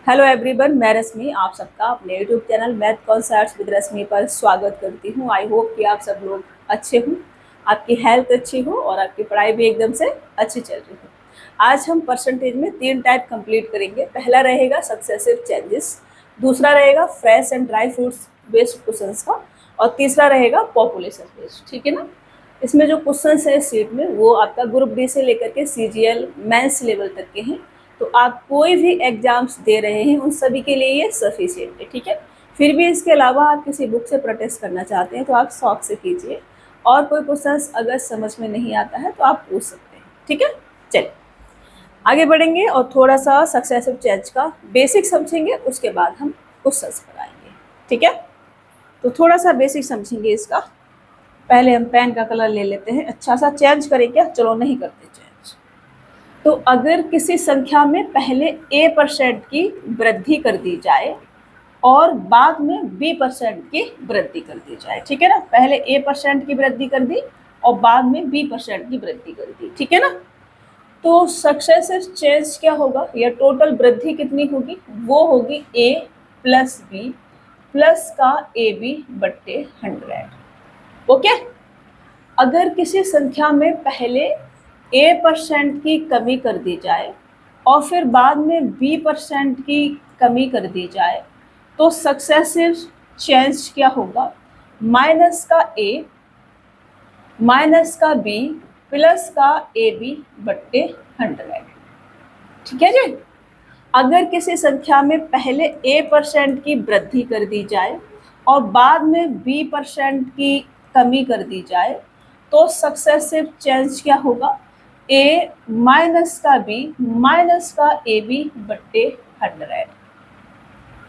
Hello everyone, मैं रश्मि आप सबका अपने YouTube channel Math Concepts with Rashmi पर स्वागत करती हूँ। आई होप कि आप सब लोग अच्छे हों, आपकी हेल्थ अच्छी हो और आपकी पढ़ाई भी एकदम से अच्छी चल रही हो। आज हम परसेंटेज में 3 टाइप कंप्लीट करेंगे। पहला रहेगा सक्सेसिव चेंजेस, दूसरा रहेगा fresh and dry fruits based questions का, और तीसरा रहेगा पॉपुलेशन बेस्ड। ठीक है ना। इसमें जो क्वेश्चंस है सीट में वो आपका ग्रुप डी से लेकर के सीजीएल मेंस लेवल तक के हैं। तो आप कोई भी एग्जाम्स दे रहे हैं उन सभी के लिए ये सफिशिएंट है। ठीक है। फिर भी इसके अलावा आप किसी बुक से प्रोटेस्ट करना चाहते हैं तो आप शौक से कीजिए, और कोई क्वेश्चंस अगर समझ में नहीं आता है तो आप पूछ सकते हैं। ठीक है, चलिए आगे बढ़ेंगे और थोड़ा सा सक्सेसिव चेंज का बेसिक समझेंगे, उसके बाद हम क्वेश्चंस पर आएंगे। ठीक है, तो थोड़ा सा बेसिक समझेंगे इसका। पहले हम पेन का कलर ले लेते हैं। अच्छा सा चेंज करें क्या? चलो नहीं करते चेंज। तो अगर किसी संख्या में पहले a% की वृद्धि कर दी जाए और बाद में b% की वृद्धि कर दी जाए। ठीक है ना, पहले a% की वृद्धि कर दी और बाद में b% की वृद्धि कर दी। ठीक है ना, तो सक्सेसिव चेंज क्या होगा या टोटल वृद्धि कितनी होगी? वो होगी a प्लस b प्लस का ab बट्टे 100। ओके। अगर किसी संख्या में पहले a% की कमी कर दी जाए और फिर बाद में b% की कमी कर दी जाए तो सक्सेसिव चेंज क्या होगा? माइनस का a माइनस का b प्लस का ab बट्टे 100। ठीक है जी। अगर किसी संख्या में पहले a% की वृद्धि कर दी जाए और बाद में b% की कमी कर दी जाए तो सक्सेसिव चेंज क्या होगा? a माइनस का b माइनस का ab बट्टे 100।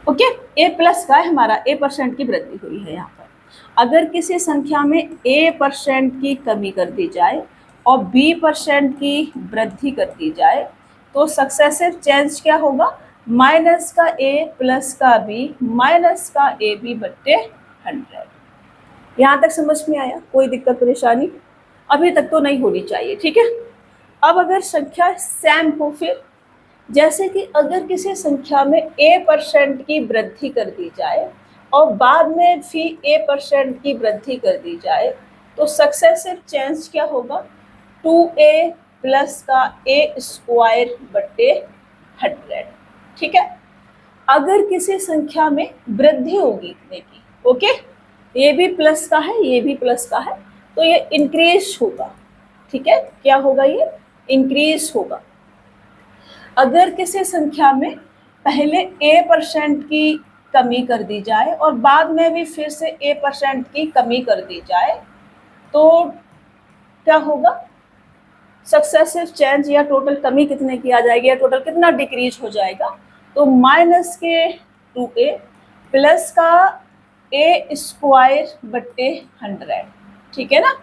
ओके, a प्लस का है हमारा, a% की वृद्धि हुई है यहाँ पर। अगर किसी संख्या में a% की कमी कर दी जाए और b% की वृद्धि कर दी जाए तो सक्सेसिव चेंज क्या होगा? माइनस का a प्लस का b माइनस का ab बट्टे 100। यहाँ तक समझ में आया? कोई दिक्कत परेशानी अभी तक तो नहीं होनी चाहिए। ठीक है। अब अगर संख्या सेम हो, फिर जैसे कि अगर किसी संख्या में a% की वृद्धि कर दी जाए और बाद में फिर a% की वृद्धि कर दी जाए तो सक्सेसिव चेंज क्या होगा? 2a प्लस का a स्क्वायर बट्टे 100। ठीक है। अगर किसी संख्या में वृद्धि होगी इतने की, ओके, ये भी प्लस का है ये भी प्लस का है, तो ये इंक्रीज होगा। ठीक है, क्या होगा? ये इंक्रीज होगा। अगर किसी संख्या में पहले a% की कमी कर दी जाए और बाद में भी फिर से a% की कमी कर दी जाए तो क्या होगा? सक्सेसिव चेंज या टोटल कमी कितने की आ जाएगी या टोटल कितना डिक्रीज हो जाएगा? तो माइनस के 2a प्लस का a स्क्वायर बट्टे 100। ठीक है ना,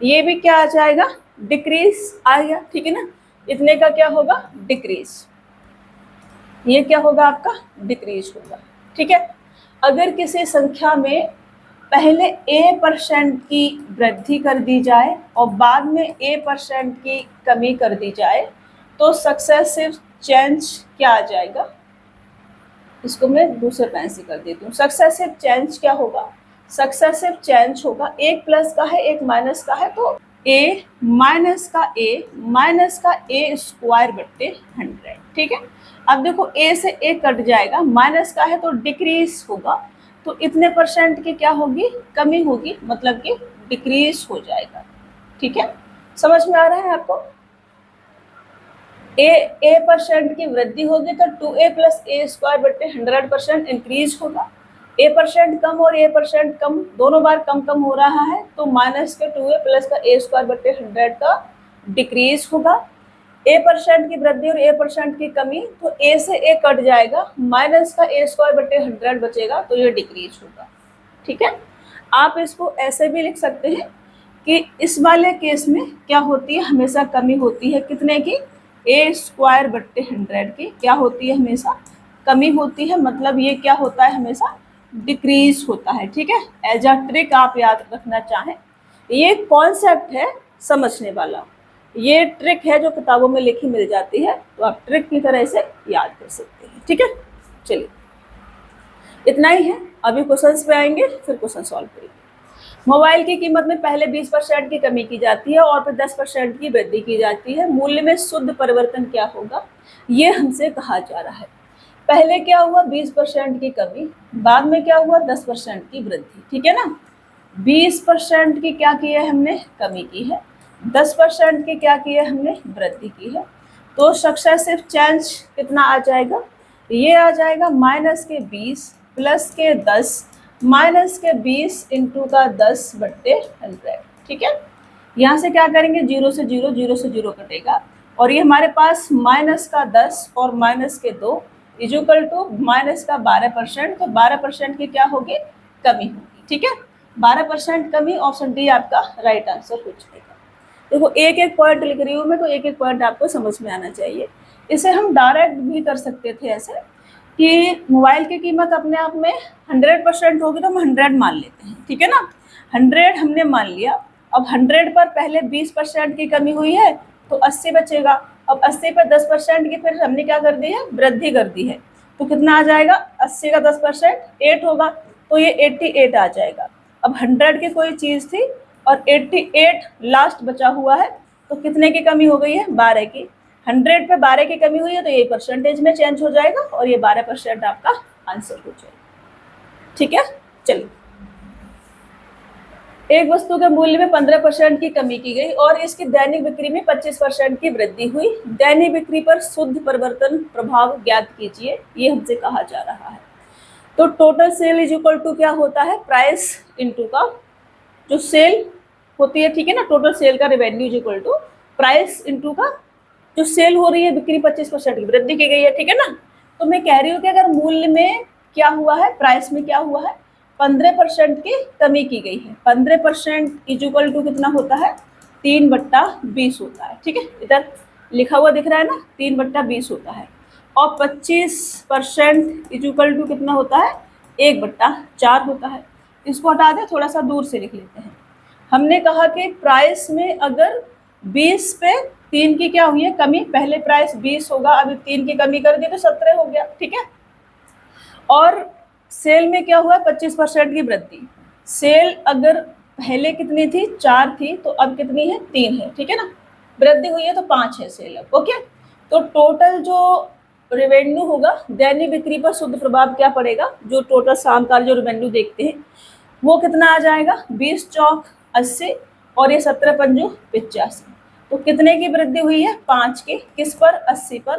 ये भी क्या आ जाएगा? डिक्रीज आ गया। ठीक है ना, इतने का क्या होगा? डिक्रीज। ये क्या होगा आपका? डिक्रीज होगा। ठीक है। अगर किसी संख्या में पहले a% की वृद्धि कर दी जाए और बाद में a% की कमी कर दी जाए तो सक्सेसिव चेंज क्या आ जाएगा? इसको मैं दूसरे पेन से कर देती हूँ। सक्सेसिव चेंज क्या होगा? सक्सेसिव चेंज होगा, एक प्लस का है एक माइनस का है, तो a माइनस का a स्क्वायर बट्टे 100। ठीक है। अब देखो a से a कट जाएगा, माइनस का है तो डिक्रीज होगा, तो इतने % की क्या होगी? कमी होगी, मतलब कि डिक्रीज हो जाएगा। ठीक है, समझ में आ रहा है आपको? a% की वृद्धि होगी तो 2a प्लस a स्क्वायर बट्टे 100% इंक्रीज होगा। a% कम और a% कम दोनों बार कम कम हो रहा है, तो माइनस के 2a प्लस का a स्क्वायर बट्टे 100 का डिक्रीज होगा। a% की वृद्धि और a% की कमी, तो a से a कट जाएगा, माइनस का a स्क्वायर बट्टे 100 बचेगा, तो ये डिक्रीज होगा। ठीक है। आप इसको ऐसे भी लिख सकते हैं कि इस वाले केस में क्या होती है? हमेशा कमी होती है, कितने की? a स्क्वायर बट्टे 100 की क्या होती है? हमेशा कमी होती है, मतलब ये क्या होता है? हमेशा डिक्रीज होता है। ठीक है, एज अ ट्रिक आप याद रखना चाहें, ये कॉन्सेप्ट है समझने वाला, ये ट्रिक है जो किताबों में लिखी मिल जाती है, तो आप ट्रिक की तरह से याद कर सकते हैं। ठीक है, चलिए इतना ही है, अभी क्वेश्चंस पे आएंगे, फिर क्वेश्चन सॉल्व करेंगे। मोबाइल की कीमत में पहले 20% की कमी की जाती है और फिर 10% की वृद्धि की जाती है। मूल्य में शुद्ध परिवर्तन क्या होगा, ये हमसे कहा जा रहा है। पहले क्या हुआ, 20% की कमी, बाद में क्या हुआ, 10% की वृद्धि, ठीक है ना। 20% की क्या की है हमने, कमी की है, 10% की क्या की है हमने, वृद्धि की है। तो सक्सेसिव चेंज कितना आ जाएगा, ये आ जाएगा -20 प्लस के 10 -20 इंटू का 10/100, ठीक है। यहाँ से क्या करेंगे, 0 से 0, 0 से 0 कटेगा, और ये हमारे पास -10 और -2 इजुकल टू -12%, तो 12% की क्या होगी, कमी होगी, ठीक है। 12% कमी, ऑप्शन डी आपका राइट आंसर हो जाएगा। देखो एक एक पॉइंट लिख रही हूँ मैं, तो एक एक पॉइंट आपको समझ में आना चाहिए। इसे हम डायरेक्ट भी कर सकते थे ऐसे कि मोबाइल की कीमत अपने आप में 100% होगी तो हम 100 मान लेते हैं, ठीक है ना। 100 हमने मान लिया, अब 100 पर पहले 20% की कमी हुई है तो 80 बचेगा। अब 80 पर 10% की फिर हमने क्या कर दी है, वृद्धि कर दी है, तो कितना आ जाएगा, 80 का 10% 8 होगा, तो ये 88 आ जाएगा। अब 100 की कोई चीज़ थी और 88 लास्ट बचा हुआ है, तो कितने की कमी हो गई है, 12 की। 100 पे 12 की कमी हुई है तो ये परसेंटेज में चेंज हो जाएगा और ये 12% आपका आंसर हो जाएगा, ठीक है। चलिए, एक वस्तु के मूल्य में 15% की कमी की गई और इसकी दैनिक बिक्री में 25% की वृद्धि हुई। दैनिक बिक्री पर शुद्ध परिवर्तन प्रभाव ज्ञात कीजिए, ये हमसे कहा जा रहा है। तो total sale is equal to क्या होता है, प्राइस इनटू का जो सेल होती है, ठीक है ना। टोटल सेल का revenue is equal to price into का जो सेल हो रही है, बिक्री 25% की वृद्धि की गई है, ठीक है ना। तो मैं कह रही हूँ कि अगर मूल्य में क्या हुआ है, प्राइस में क्या हुआ है, 15% की कमी की गई है। 15% इज इक्वल टू कितना होता है, 3/20 होता है, ठीक है। इधर लिखा हुआ दिख रहा है ना, 3/20 होता है। और 25% इज इक्वल टू कितना होता है, 1/4 होता है। इसको हटा दे, थोड़ा सा दूर से लिख लेते हैं। हमने कहा कि प्राइस में अगर 20 पे 3 की क्या हुई है, कमी, पहले प्राइस 20 होगा, अभी 3 की कमी कर दी तो 17 हो गया, ठीक है। और सेल में क्या हुआ, 25% की वृद्धि। सेल अगर पहले कितनी थी, 4 थी, तो अब कितनी है, 3 है, ठीक है ना। वृद्धि हुई है तो 5 है सेल अब, ओके। तो टोटल जो रेवेन्यू होगा, दैनिक बिक्री पर शुद्ध प्रभाव क्या पड़ेगा, जो टोटल शाम का जो रेवेन्यू देखते हैं वो कितना आ जाएगा, 20 चौक 80 और ये 17 पंजू 85। तो कितने की वृद्धि हुई है, 5 की, किस पर, 80 पर।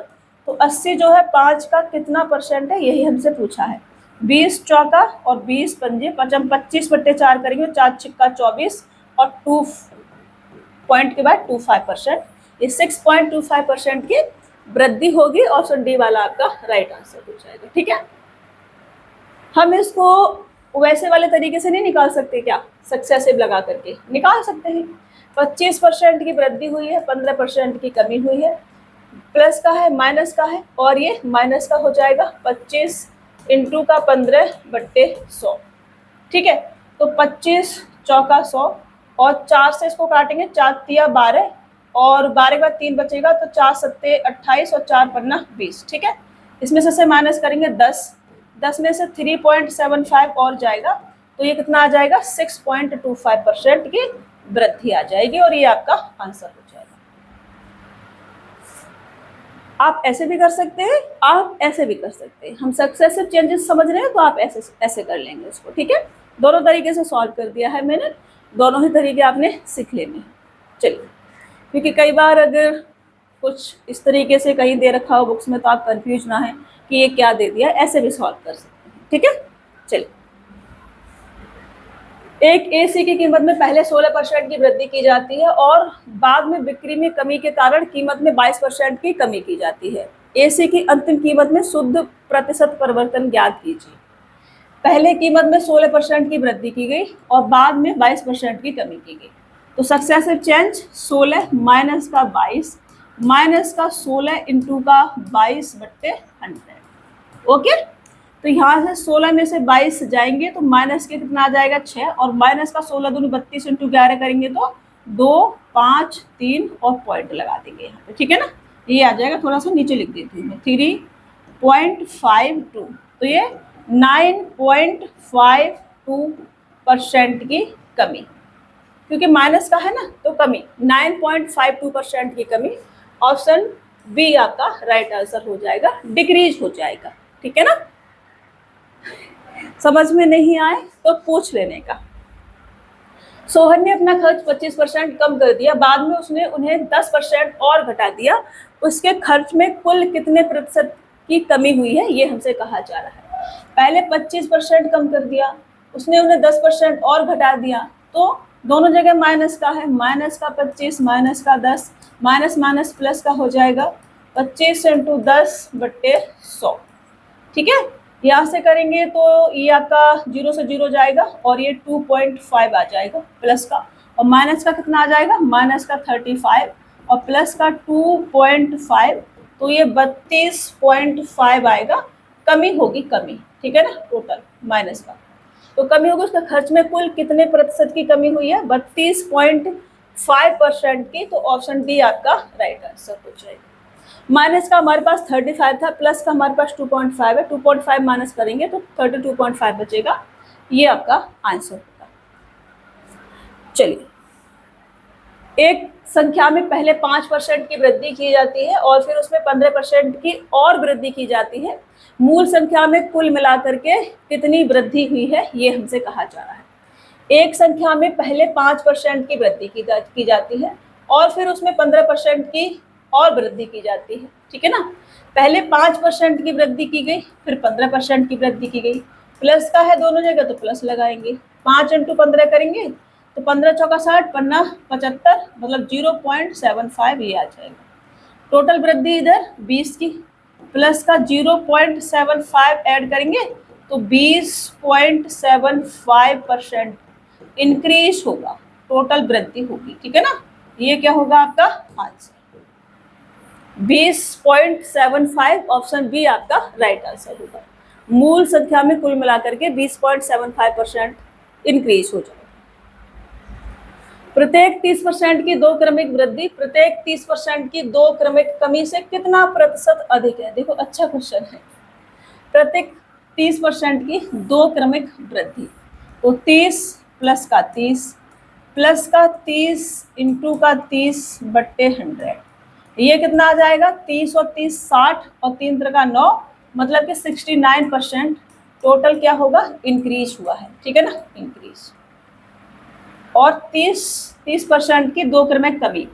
तो 80 जो है 5 का कितना परसेंट है, यही हमसे पूछा है। 20 चौका और 20 पंजे 25/4 करेंगे, 4 छिक्का 24 और 2 पॉइंट के बाद 25%, ये 6.25% की वृद्धि होगी। ऑप्शन डी वाला आपका राइट आंसर हो जाएगा, ठीक है। हम इसको वैसे वाले तरीके से नहीं निकाल सकते क्या, सक्सेसिव लगा करके निकाल सकते हैं। 25% की वृद्धि हुई है, 15% की कमी हुई है, प्लस का है माइनस का है, और ये माइनस का हो जाएगा 25 इंटू का 15/100, ठीक है। तो 25 चौका 100 और 4 से इसको काटेंगे, 4 तिया 12 और 12 के बाद 3 बचेगा, तो 4 सत्ते 28 और 4 पन्ना 20, ठीक है। इसमें से माइनस करेंगे 10 में से 3.75 और जाएगा, तो ये कितना आ जाएगा, 6.25% की वृद्धि आ जाएगी और ये आपका आंसर हो जाएगा। आप ऐसे भी कर सकते हैं, आप ऐसे भी कर सकते हैं। हम सक्सेसिव चेंजेस समझ रहे हैं तो आप ऐसे ऐसे कर लेंगे इसको, ठीक है। दोनों तरीके से सॉल्व कर दिया है मैंने, दोनों ही तरीके आपने सीख लेने हैं। चलिए, क्योंकि कई बार अगर कुछ इस तरीके से कहीं दे रखा हो बुक्स में तो आप कंफ्यूज ना है कि ये क्या दे दिया, ऐसे भी सॉल्व कर सकते हैं, ठीक है। चलिए, एक एसी की कीमत में पहले 16% की वृद्धि की जाती है और बाद में बिक्री में कमी के कारण कीमत में 22% की कमी की जाती है। एसी की अंतिम कीमत में शुद्ध प्रतिशत परिवर्तन ज्ञात कीजिए। पहले कीमत में 16% की वृद्धि की गई और बाद में 22% की कमी की गई। तो सक्सेसिव चेंज 16 माइनस का 22 माइनस का 16 इंटू का 22/100, ओके। तो यहाँ से 16 में से 22 जाएंगे तो माइनस के कितना आ जाएगा, 6, और माइनस का 16 दूनी 32 इंटू 11 करेंगे तो 2, 5, 3 और पॉइंट लगा देंगे यहाँ पे, ठीक है ना। ये आ जाएगा, थोड़ा सा नीचे लिख देती हूँ मैं, 3, 0.52, तो ये 9.52% की कमी, क्योंकि माइनस का है ना तो कमी, 9.52% की कमी। ऑप्शन बी आपका राइट आंसर हो जाएगा, डिक्रीज हो जाएगा। ठीक है ना, समझ में नहीं आए तो पूछ लेने का। सोहन ने अपना खर्च 25% कम कर दिया, बाद में उसने उन्हें 10% और घटा दिया, उसके खर्च में कुल कितने प्रतिशत की कमी हुई है, ये हमसे कहा जा रहा है। पहले 25% कम कर दिया, उसने उन्हें 10% और घटा दिया, तो दोनों जगह माइनस का है, माइनस का 25 माइनस का 10, माइनस माइनस प्लस का हो जाएगा 25 × 10/100। ठीक है, यहाँ से करेंगे तो ये आपका 0 से 0 जाएगा और ये 2.5 आ जाएगा प्लस का, और माइनस का कितना आ जाएगा, माइनस का 35 और प्लस का 2.5, तो ये 32.5 आएगा। कमी होगी कमी, ठीक है ना, टोटल माइनस का, तो कमी होगी। उसका खर्च में कुल कितने प्रतिशत की कमी हुई है, 32.5% की, तो ऑप्शन डी आपका राइट आंसर हो जाएगा। माइनस का हमारे पास 35 था, प्लस का हमारे पास 2.5 है, 2.5 माइनस करेंगे तो 32.5 बचेगा, ये आपका आंसर होगा। चलिए, एक संख्या में पहले 5% की वृद्धि की जाती है और फिर उसमें 15% की और वृद्धि की जाती है, मूल संख्या में कुल मिलाकर के कितनी वृद्धि हुई है, ये हमसे कहा जा रहा है। एक संख्या में पहले 5% की वृद्धि की जाती है और फिर उसमें 15% की और वृद्धि की जाती है। ठीक है ना, पहले 5% की वृद्धि की गई, फिर 15% की वृद्धि की गई, प्लस का है दोनों जगह तो प्लस लगाएंगे, 5 × 15 करेंगे तो 15 चौका 60, 75, मतलब 0.75 ये आ जाएगा। टोटल वृद्धि इधर 20 की, प्लस का 0.75 ऐड करेंगे तो 20.75% इंक्रीज होगा, टोटल वृद्धि होगी। ठीक है ना, ये क्या होगा आपका आंसर, 20.75, ऑप्शन बी आपका राइट आंसर होगा। मूल संख्या में कुल मिलाकर के 20.75% इंक्रीज हो जाएगा। प्रत्येक 30% की 2 क्रमिक वृद्धि प्रत्येक 30% की 2 क्रमिक कमी से कितना प्रतिशत अधिक है। देखो अच्छा क्वेश्चन है, प्रत्येक 30% की 2 क्रमिक वृद्धि, तो 30 प्लस का 30 प्लस का 30 इंटू का 30/100, ये कितना आ जाएगा, 30 और 30 60 और 3 3 का 9, मतलब कि 69% टोटल क्या होगा, इंक्रीज हुआ है। ठीक है ना, इंक्रीज। और 30% की 2 क्रमिक कमी,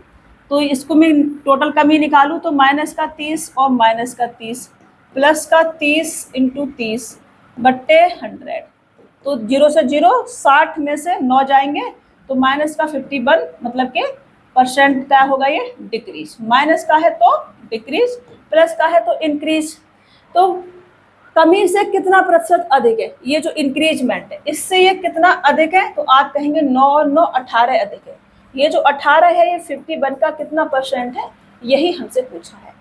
तो इसको मैं टोटल कमी निकालूं तो माइनस का 30 और माइनस का 30 प्लस का 30 इंटू 30/100, तो 0 से 0, 60 में से 9 जाएंगे तो माइनस का 51, मतलब कि परसेंट क्या होगा, ये डिक्रीज। माइनस का है तो डिक्रीज, प्लस का है तो इंक्रीज। तो कमी से कितना प्रतिशत अधिक है, ये जो इंक्रीजमेंट है इससे ये कितना अधिक है, तो आप कहेंगे 9 और 9 18 अधिक है। ये जो 18 है ये 51 का कितना परसेंट है, यही हमसे पूछा है।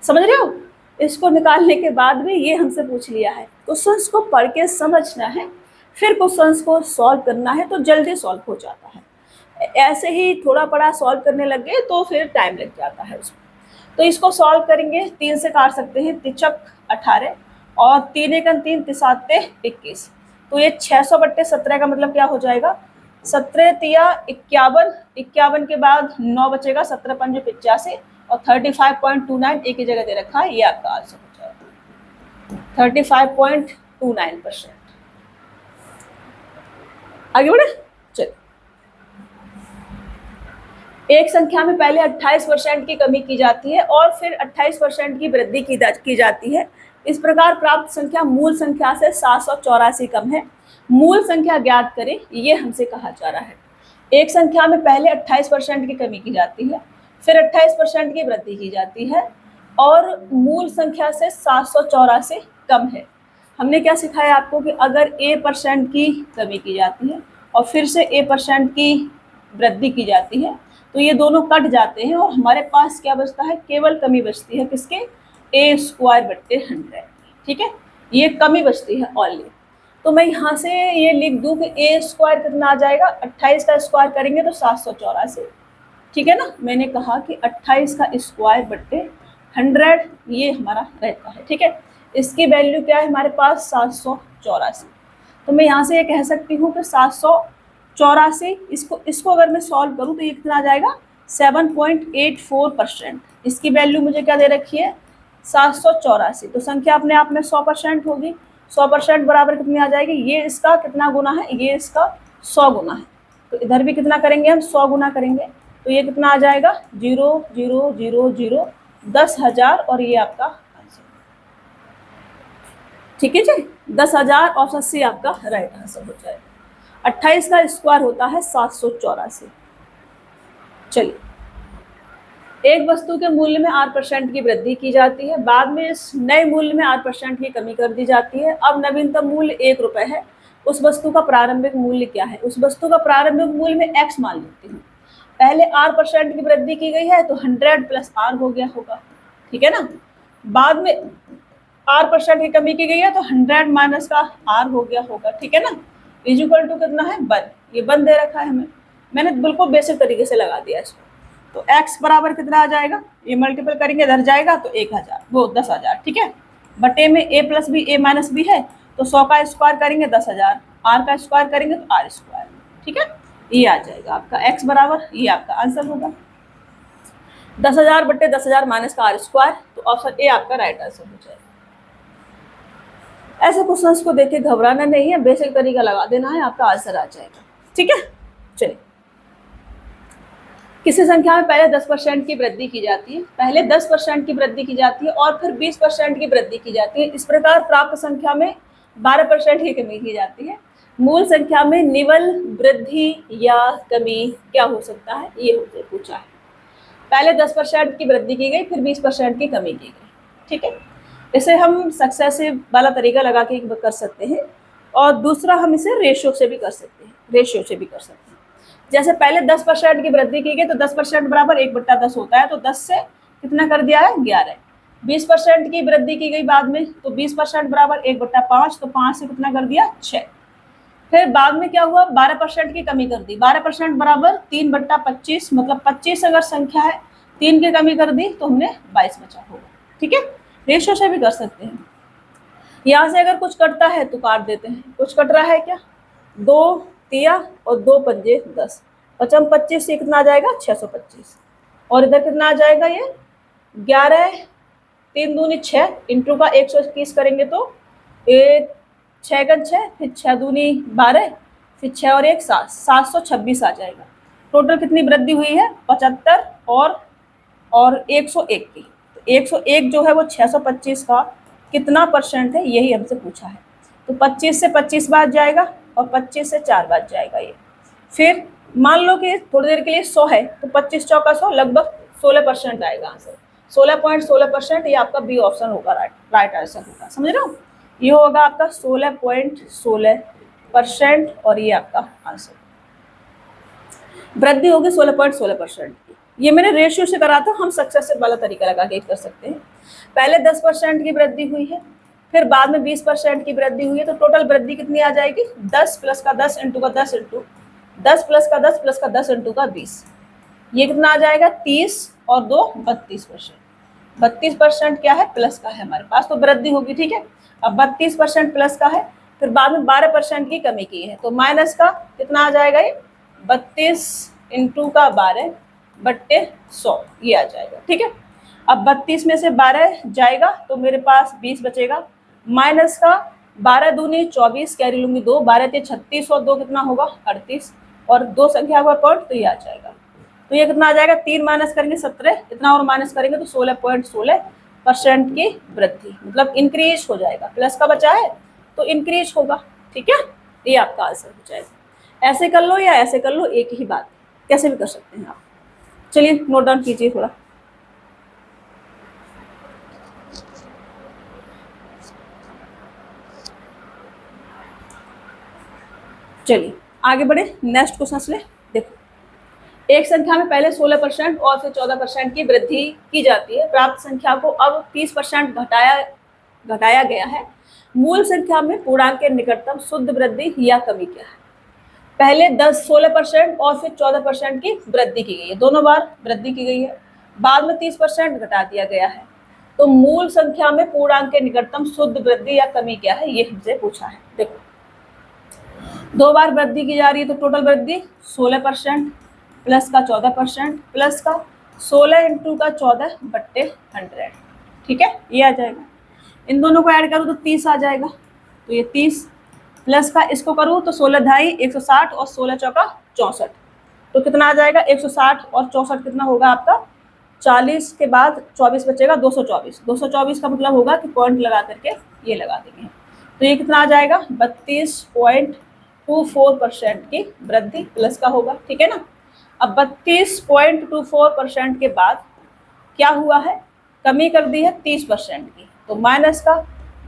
समझ रहे हो, इसको निकालने के बाद भी ये हमसे पूछ लिया है। क्वेश्चंस को पढ़ के समझना है, फिर क्वेश्चंस को सॉल्व करना है तो जल्दी सॉल्व हो जाता है। ऐसे ही थोड़ा बड़ा सॉल्व करने लग गए तो फिर टाइम लग जाता है उसमें। तो इसको सॉल्व करेंगे, 3 से काट सकते हैं, 3 × 18 और 3 × 3 = 21, तो ये 600/17 का मतलब क्या हो जाएगा, 17 × 51, 51 के बाद 9 बचेगा, 17 × 5 = 85 और 35.29 एक ही जगह दे रखा है, ये आपका आंसर हो जाएगा 35.29%। आगे बढ़े, चलिए। एक संख्या में पहले 28% की कमी की जाती है और फिर 28% की वृद्धि की जाती है। इस प्रकार प्राप्त संख्या मूल संख्या से 784 कम है। मूल संख्या ज्ञात करें, ये हमसे कहा जा रहा है। एक संख्या में पहले 28% की कमी की जाती है, फिर 28% की वृद्धि की जाती है और मूल संख्या से 784 कम है। हमने क्या सिखाया आपको कि अगर a% की कमी की जाती है और फिर से a% की वृद्धि की जाती है तो ये दोनों कट जाते हैं और हमारे पास क्या बचता है, केवल कमी बचती है, किसके, a²/100। ठीक है, ये कमी बचती है ओनली। तो मैं यहाँ से ये लिख दूँ कि a² कितना आ जाएगा, 28 का स्क्वायर करेंगे तो 784। ठीक है ना, मैंने कहा कि 28 का स्क्वायर/100 ये हमारा रहता है। ठीक है, इसकी वैल्यू क्या है हमारे पास 784। तो मैं यहाँ से ये कह सकती हूँ कि 784, इसको अगर मैं सॉल्व करूँ तो ये कितना आ जाएगा 7.84%। इसकी वैल्यू मुझे क्या दे रखी है 784। तो संख्या अपने आप में 100% होगी। 100% बराबर कितनी आ जाएगी, ये इसका कितना गुना है, ये इसका 100 गुना है। तो इधर भी कितना करेंगे हम 100 गुना करेंगे। तो ये कितना आ जाएगा 0,000 10,000 और ये आपका आंसर। ठीक है जी, 10,000 और 80 आपका राइट आंसर हो जाएगा। 28 का स्क्वायर होता है 784। चलिए, एक वस्तु के मूल्य में 8% की वृद्धि की जाती है, बाद में इस नए मूल्य में 8% की कमी कर दी जाती है। अब नवीनतम मूल्य 1 रुपए है। उस वस्तु का प्रारंभिक मूल्य क्या है। उस वस्तु का प्रारंभिक मूल्य में x मान लेती हूँ। पहले 8% की वृद्धि की गई है तो 100 प्लस r हो गया होगा, ठीक है ना। बाद में 8% की कमी की गई है तो 100 माइनस का r हो गया होगा, ठीक है ना। इज इक्वल टू कितना है 1। ये 1 दे रखा है हमें, मैंने बिल्कुल बेसिक तरीके से लगा दिया इसको। तो x बराबर कितना आ जाएगा, ये मल्टीपल करेंगे इधर जाएगा तो 1000, वो 10,000, ठीक है। बटे में a plus B a minus B है तो 100 का स्क्वायर करेंगे 10,000, r का स्क्वायर करेंगे तो r स्क्वायर, ठीक है। ये आ जाएगा आपका x बराबर, ये आपका आंसर होगा 10,000 बटे 10,000 माइनस का r स्क्वायर। तो ऑप्शन ए आपका राइट आंसर हो जाएगा। ऐसे क्वेश्चंस को देख के घबराना नहीं है, बेसिक तरीका लगा देना है, आपका आंसर आ जाएगा, ठीक है। चलिए, किसी संख्या में पहले 10% की वृद्धि की जाती है, पहले 10% की वृद्धि की जाती है और फिर 20% की वृद्धि की जाती है। इस प्रकार प्राप्त संख्या में 12% की कमी की जाती है। मूल संख्या में निवल वृद्धि या कमी क्या हो सकता है, ये हमसे पूछा है। पहले 10% की वृद्धि की गई, फिर 20% की कमी की गई, ठीक है। इसे हम सक्सेसिव वाला तरीका लगा के कर सकते हैं और दूसरा हम इसे रेशियो से भी कर सकते हैं, जैसे पहले 10% की वृद्धि की गई तो 10% बराबर 1/10 होता है, तो 10 से कितना कर दिया है 11। 20% की वृद्धि की गई बाद में तो 20% बराबर 1/5, तो 5 से कितना कर दिया 6। फिर बाद में क्या हुआ 12% की कमी कर दी, 12% बराबर 3/25, मतलब 25 अगर संख्या है 3 की कमी कर दी तो हमने 22 बचा होगा, ठीक है। रेशियो से भी कर सकते हैं। यहाँ से अगर कुछ कटता है तो काट देते हैं, कुछ कट रहा है क्या 2 तिया और 2 पंजे 10, 25 से कितना आ जाएगा 625 और इधर कितना आ जाएगा ये 11, 3 दूनी 6 इंटू का 121 करेंगे तो 6 का 6, फिर 6 दूनी 12, फिर 6 और 1 7, 726 आ जाएगा। टोटल कितनी वृद्धि हुई है 75 और 101 की। तो 101 जो है वो 625 का कितना परसेंट है, यही हमसे पूछा है। तो 25 से 25 बाद जाएगा और 25 से 4 बाद जाएगा ये। फिर मान लो कि थोड़ी देर के लिए 100 है तो 25 चौका 100, लगभग 16% आएगा आंसर। 16.16% ये आपका बी ऑप्शन होगा, राइट आंसर होगा, समझ रहे हो। ये होगा आपका 16.16% और ये आपका आंसर। वृद्धि होगी 16.16% की। ये मैंने रेशियो से करा था, हम सक्सेसिव वाला तरीका लगा के कर सकते हैं। पहले 10% की वृद्धि हुई है, फिर बाद में 20% की वृद्धि हुई है, तो टोटल वृद्धि कितनी आ जाएगी 10 प्लस का 10 इंटू का 10 इंटू 10 प्लस का 10 प्लस का 10 इंटू का 20, ये कितना आ जाएगा 30 और 2 32%। 32% क्या है प्लस का है हमारे पास, तो वृद्धि होगी, ठीक है। अब 32% प्लस का है, फिर बाद में 12% की कमी की है, तो माइनस का कितना आ जाएगा ये 32 इंटू का 12 बट्टे 100, ये आ जाएगा, ठीक है। अब 32 में से 12 जाएगा तो मेरे पास 20 बचेगा, माइनस का 12 दूनी 24, कैरी लूंगी 2, 12 ते 36 और 2 कितना होगा 38 और 2 संख्या हुआ पॉइंट, तो ये आ जाएगा। तो ये कितना आ जाएगा 3 माइनस करेंगे 17, इतना और माइनस करेंगे तो 16.16% की वृद्धि, मतलब इंक्रीज हो जाएगा। प्लस का बचा है तो इंक्रीज होगा, ठीक है। ये आपका आंसर हो जाएगा। ऐसे कर लो या ऐसे कर लो, एक ही बात, कैसे भी कर सकते हैं आप। चलिए नोट डाउन कीजिए थोड़ा। चलिए आगे बढ़े, नेक्स्ट क्वेश्चन ले। देखो, एक संख्या में पहले 16% और फिर 14% की वृद्धि की जाती है। प्राप्त संख्या को अब 30% घटाया गया है। मूल संख्या में पूर्णांक के निकटतम शुद्ध वृद्धि या कमी क्या है। पहले 16% और फिर 14% की वृद्धि की गई है, दोनों बार वृद्धि की गई है। बाद में 30% घटा दिया गया है। तो मूल संख्या में पूर्णांक के निकटतम शुद्ध वृद्धि या कमी क्या है, ये हमसे पूछा है। देखो 2 बार वृद्धि की जा रही है तो टोटल वृद्धि 16% प्लस का 14% प्लस का 16 इंटू का 14 बट्टे 100, ठीक है, ये आ जाएगा। इन दोनों को ऐड करूँ तो 30 आ जाएगा, तो ये 30 प्लस का इसको करूँ तो 16 ढाई 160 और 16 चौका 64, तो कितना आ जाएगा 160 और 64 कितना होगा आपका 40 के बाद 24 बचेगा 224, 224 का मतलब होगा कि पॉइंट लगा करके ये लगा देंगे, तो ये कितना आ जाएगा 32.24% की वृद्धि प्लस का होगा, ठीक है ना। अब 32.24% के बाद क्या हुआ है, कमी कर दी है 30% की, तो माइनस का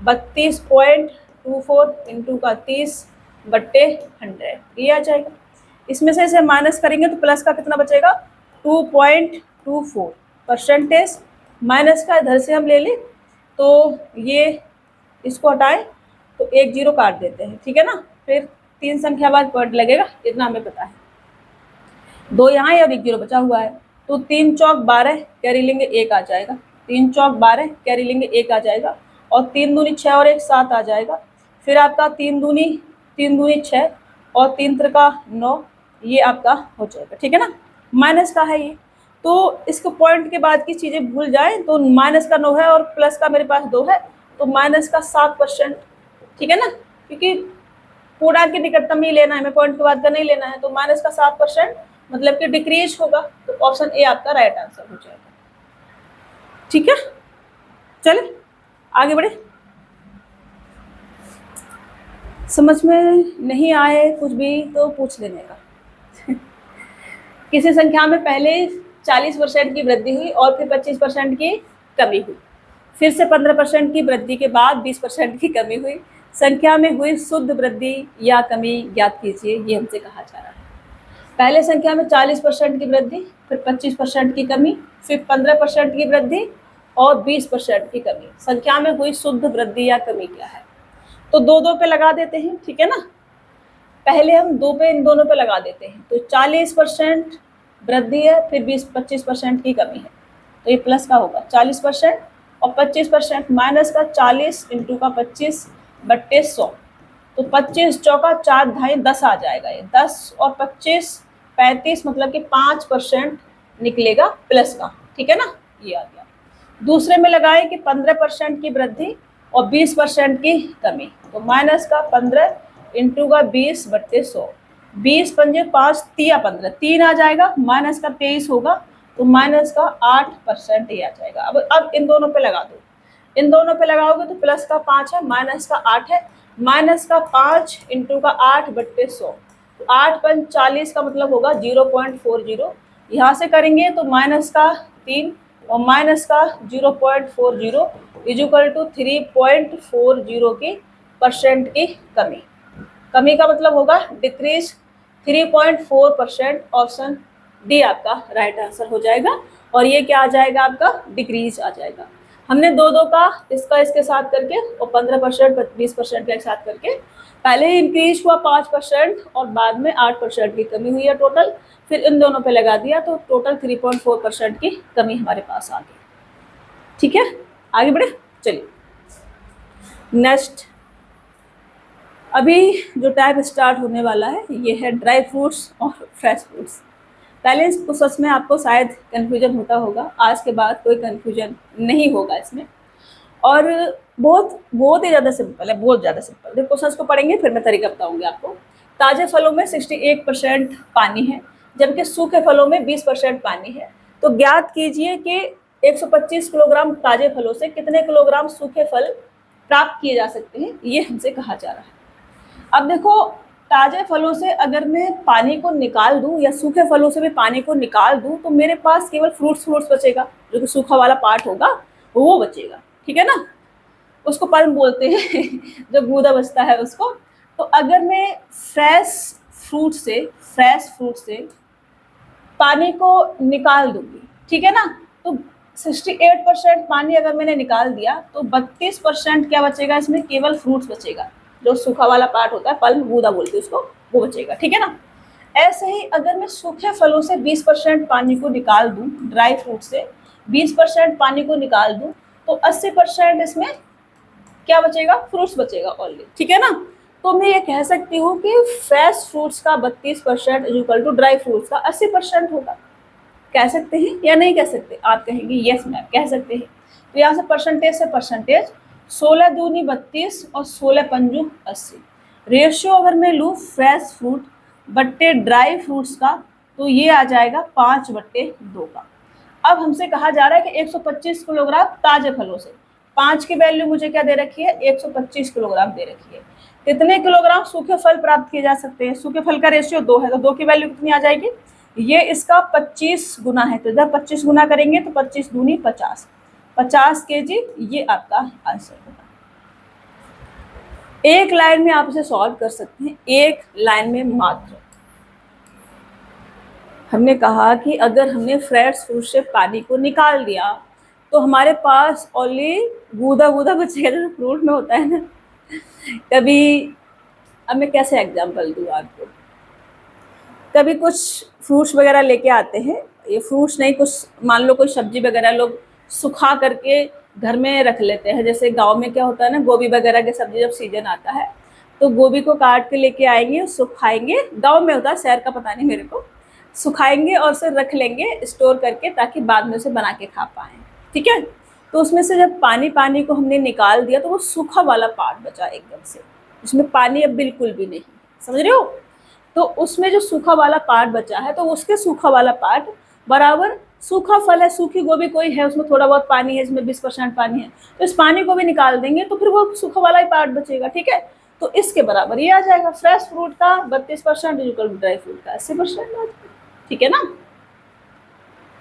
32.24 इंटू का 30 बट्टे 100, ये आ जाएगा। इसमें से इसे माइनस करेंगे तो प्लस का कितना बचेगा 2.24 परसेंटेज, माइनस का इधर से हम ले लें तो ये इसको हटाएं तो 1 0 काट देते हैं, ठीक है ना, फिर 3 संख्या बाद पॉइंट लगेगा, इतना हमें पता है। 2 यहाँ है और 1 0 बचा हुआ है, तो 3 चौक 12 कैरी लेंगे 1 आ जाएगा, 3 चौक 12 कैरी लेंगे 1 आ जाएगा, और 3 दूनी 6 और 1 7 आ जाएगा। फिर आपका 3 दूनी 6 और 3 त्रिका 9, ये आपका हो जाएगा, ठीक है ना। माइनस का है ये, तो इसको पॉइंट के बाद की चीज़ें भूल जाएं, तो माइनस का 9 है और प्लस का मेरे पास 2 है, तो माइनस का 7%, ठीक है ना, क्योंकि पूर्णांक के निकटतम ही लेना है, हमें पॉइंट के बाद का नहीं लेना है, तो माइनस का 7% मतलब कि डिक्रीज होगा, तो ऑप्शन ए आपका राइट आंसर हो जाएगा, ठीक है। चले आगे बढ़े। समझ में नहीं आए कुछ भी तो पूछ लेने का। किसी संख्या में पहले 40% की वृद्धि हुई और फिर 25% की कमी हुई, फिर से 15% की वृद्धि के बाद 20% की कमी हुई, संख्या में हुई शुद्ध वृद्धि या कमी ज्ञात कीजिए, ये हमसे कहा जा रहा है। पहले संख्या में 40% की वृद्धि, फिर 25% की कमी, फिर 15% की वृद्धि और 20% की कमी, संख्या में हुई शुद्ध वृद्धि या कमी क्या है, तो 2 पे लगा देते हैं, ठीक है ना। पहले हम 2 पे इन दोनों पे लगा देते हैं, तो 40% वृद्धि है, फिर 25% की कमी है, तो ये प्लस का होगा 40% और 25% माइनस का 40 इंटू का 25 बट्टे 100, तो 25 चौका 4 ढाई 10 आ जाएगा, ये 10 और 25 35 मतलब कि 5% निकलेगा प्लस का, ठीक है ना, ये आ गया। दूसरे में लगाए कि 15% की वृद्धि और 20% की कमी, तो माइनस का 15 इंटू का 20 बट्टे 100, 20 पंजे 5 तिया 15 3 आ जाएगा, माइनस का 23 होगा, तो माइनस का 8% ये आ जाएगा। अब इन दोनों पे लगा दो, इन दोनों पे लगाओगे तो प्लस का 5 है, माइनस का 8 है, माइनस का 5 इंटू का 8 बट्टे 100, 8 पंच 40 का मतलब होगा 0.40, यहाँ से करेंगे तो माइनस का 3 और माइनस का 0.40 इजुकल टू 3.40 की परसेंट की कमी, कमी का मतलब होगा डिक्रीज 3.4%, ऑप्शन डी आपका राइट आंसर हो जाएगा, और ये क्या आ जाएगा आपका डिक्रीज आ जाएगा। हमने 2 का इसका इसके साथ करके और 15% 20% के साथ करके पहले ही इंक्रीज हुआ 5% और बाद में 8% की कमी हुई है टोटल, फिर इन दोनों पे लगा दिया तो टोटल 3.4% की कमी हमारे पास आ गई, ठीक है। आगे बढ़े, चलिए नेक्स्ट। अभी जो टाइप स्टार्ट होने वाला है ये है ड्राई फ्रूट्स और फ्रेश फ्रूट्स। पहले इस प्रोसेस में आपको शायद कन्फ्यूजन होता होगा, आज के बाद कोई कन्फ्यूजन नहीं होगा इसमें, और बहुत ही ज़्यादा सिंपल है, बहुत ज़्यादा सिंपल। जब क्वेश्चन को पढ़ेंगे फिर मैं तरीका बताऊंगी आपको। ताज़े फलों में 61% पानी है, जबकि सूखे फलों में 20% पानी है, तो ज्ञात कीजिए कि 125 किलोग्राम ताज़े फलों से कितने किलोग्राम सूखे फल प्राप्त किए जा सकते हैं, ये हमसे कहा जा रहा है। अब देखो, ताज़े फलों से अगर मैं पानी को निकाल दूं या सूखे फलों से भी पानी को निकाल दूं तो मेरे पास केवल फ्रूट्स बचेगा, जो कि सूखा वाला पार्ट होगा वो बचेगा, ठीक है ना, उसको पल्प बोलते हैं जो गूदा बचता है उसको। तो अगर मैं फ्रेश फ्रूट से पानी को निकाल दूंगी, ठीक है ना, तो 68% पानी अगर मैंने निकाल दिया तो 32% क्या बचेगा, इसमें केवल फ्रूट्स बचेगा, जो सूखा वाला पार्ट होता है, पल्प गूदा बोलते हैं उसको, वो बचेगा, ठीक है ना। ऐसे ही अगर मैं सूखे फलों से 20% पानी को निकाल दूं, ड्राई फ्रूट से 20% पानी को निकाल दूं, तो 80% इसमें क्या बचेगा, फ्रूट्स बचेगा ओनली, ठीक है ना। तो मैं ये कह सकती हूँ कि फ्रेश फ्रूट्स का 32% इक्वल टू ड्राई फ्रूट्स का 80% होगा। कह सकते हैं या नहीं कह सकते? आप कहेंगे यस मैम कह सकते हैं। तो यहाँ से परसेंटेज 16 दूनी 32 और 16 पंजू 80। रेशियो अगर मैं लूँ फ्रेश फ्रूट बट्टे ड्राई फ्रूट्स का तो ये आ जाएगा 5/2 का। अब हमसे कहा जा रहा है कि 125 किलोग्राम ताजे फलों से, 5 की वैल्यू मुझे क्या दे रखी है, 125 किलोग्राम दे रखी है। कितने किलोग्राम सूखे फल प्राप्त किए जा सकते हैं? सूखे फल का रेशियो 2 है, तो 2 की वैल्यू कितनी आ जाएगी, ये इसका 25 गुना है, तो जब 25 गुना करेंगे तो 25 दूनी 50, 50 kg, ये आपका आंसर होगा। एक लाइन में आप इसे सॉल्व कर सकते हैं, एक लाइन में मात्र। हमने कहा कि अगर हमने फ्रेश फ्रूट से पानी को निकाल दिया तो हमारे पास ओनली गूदा गूदा बचेगा, जैसे फ्रूट में होता है ना कभी। अब मैं कैसे एग्जांपल दूँ आपको, कभी कुछ फ्रूट्स वगैरह लेके आते हैं, ये फ्रूट्स नहीं, कुछ मान लो कोई सब्जी वगैरह लोग सुखा करके घर में रख लेते हैं। जैसे गांव में क्या होता है ना, गोभी वगैरह की सब्जी जब सीजन आता है तो गोभी को काट के लेके आएंगे, सुखाएंगे, गांव में होता है, शहर का पता नहीं मेरे को, सुखाएंगे और उसे रख लेंगे स्टोर करके ताकि बाद में उसे बना के खा पाएँ, ठीक है। तो उसमें से जब पानी को हमने निकाल दिया तो वो सूखा वाला पार्ट बचा एकदम से, उसमें पानी अब बिल्कुल भी नहीं, समझ रहे हो। तो उसमें जो सूखा वाला पार्ट बचा है तो उसके सूखा वाला पार्ट बराबर सूखा फल है, सूखी गोभी कोई है उसमें थोड़ा बहुत पानी है, इसमें 20% पानी है, तो इस पानी को भी निकाल देंगे तो फिर वो सूखा वाला ही पार्ट बचेगा, ठीक है। तो इसके बराबर ये आ जाएगा, फ्रेश फ्रूट का 32% इक्वल टू ड्राई फ्रूट का 80%, ठीक है ना।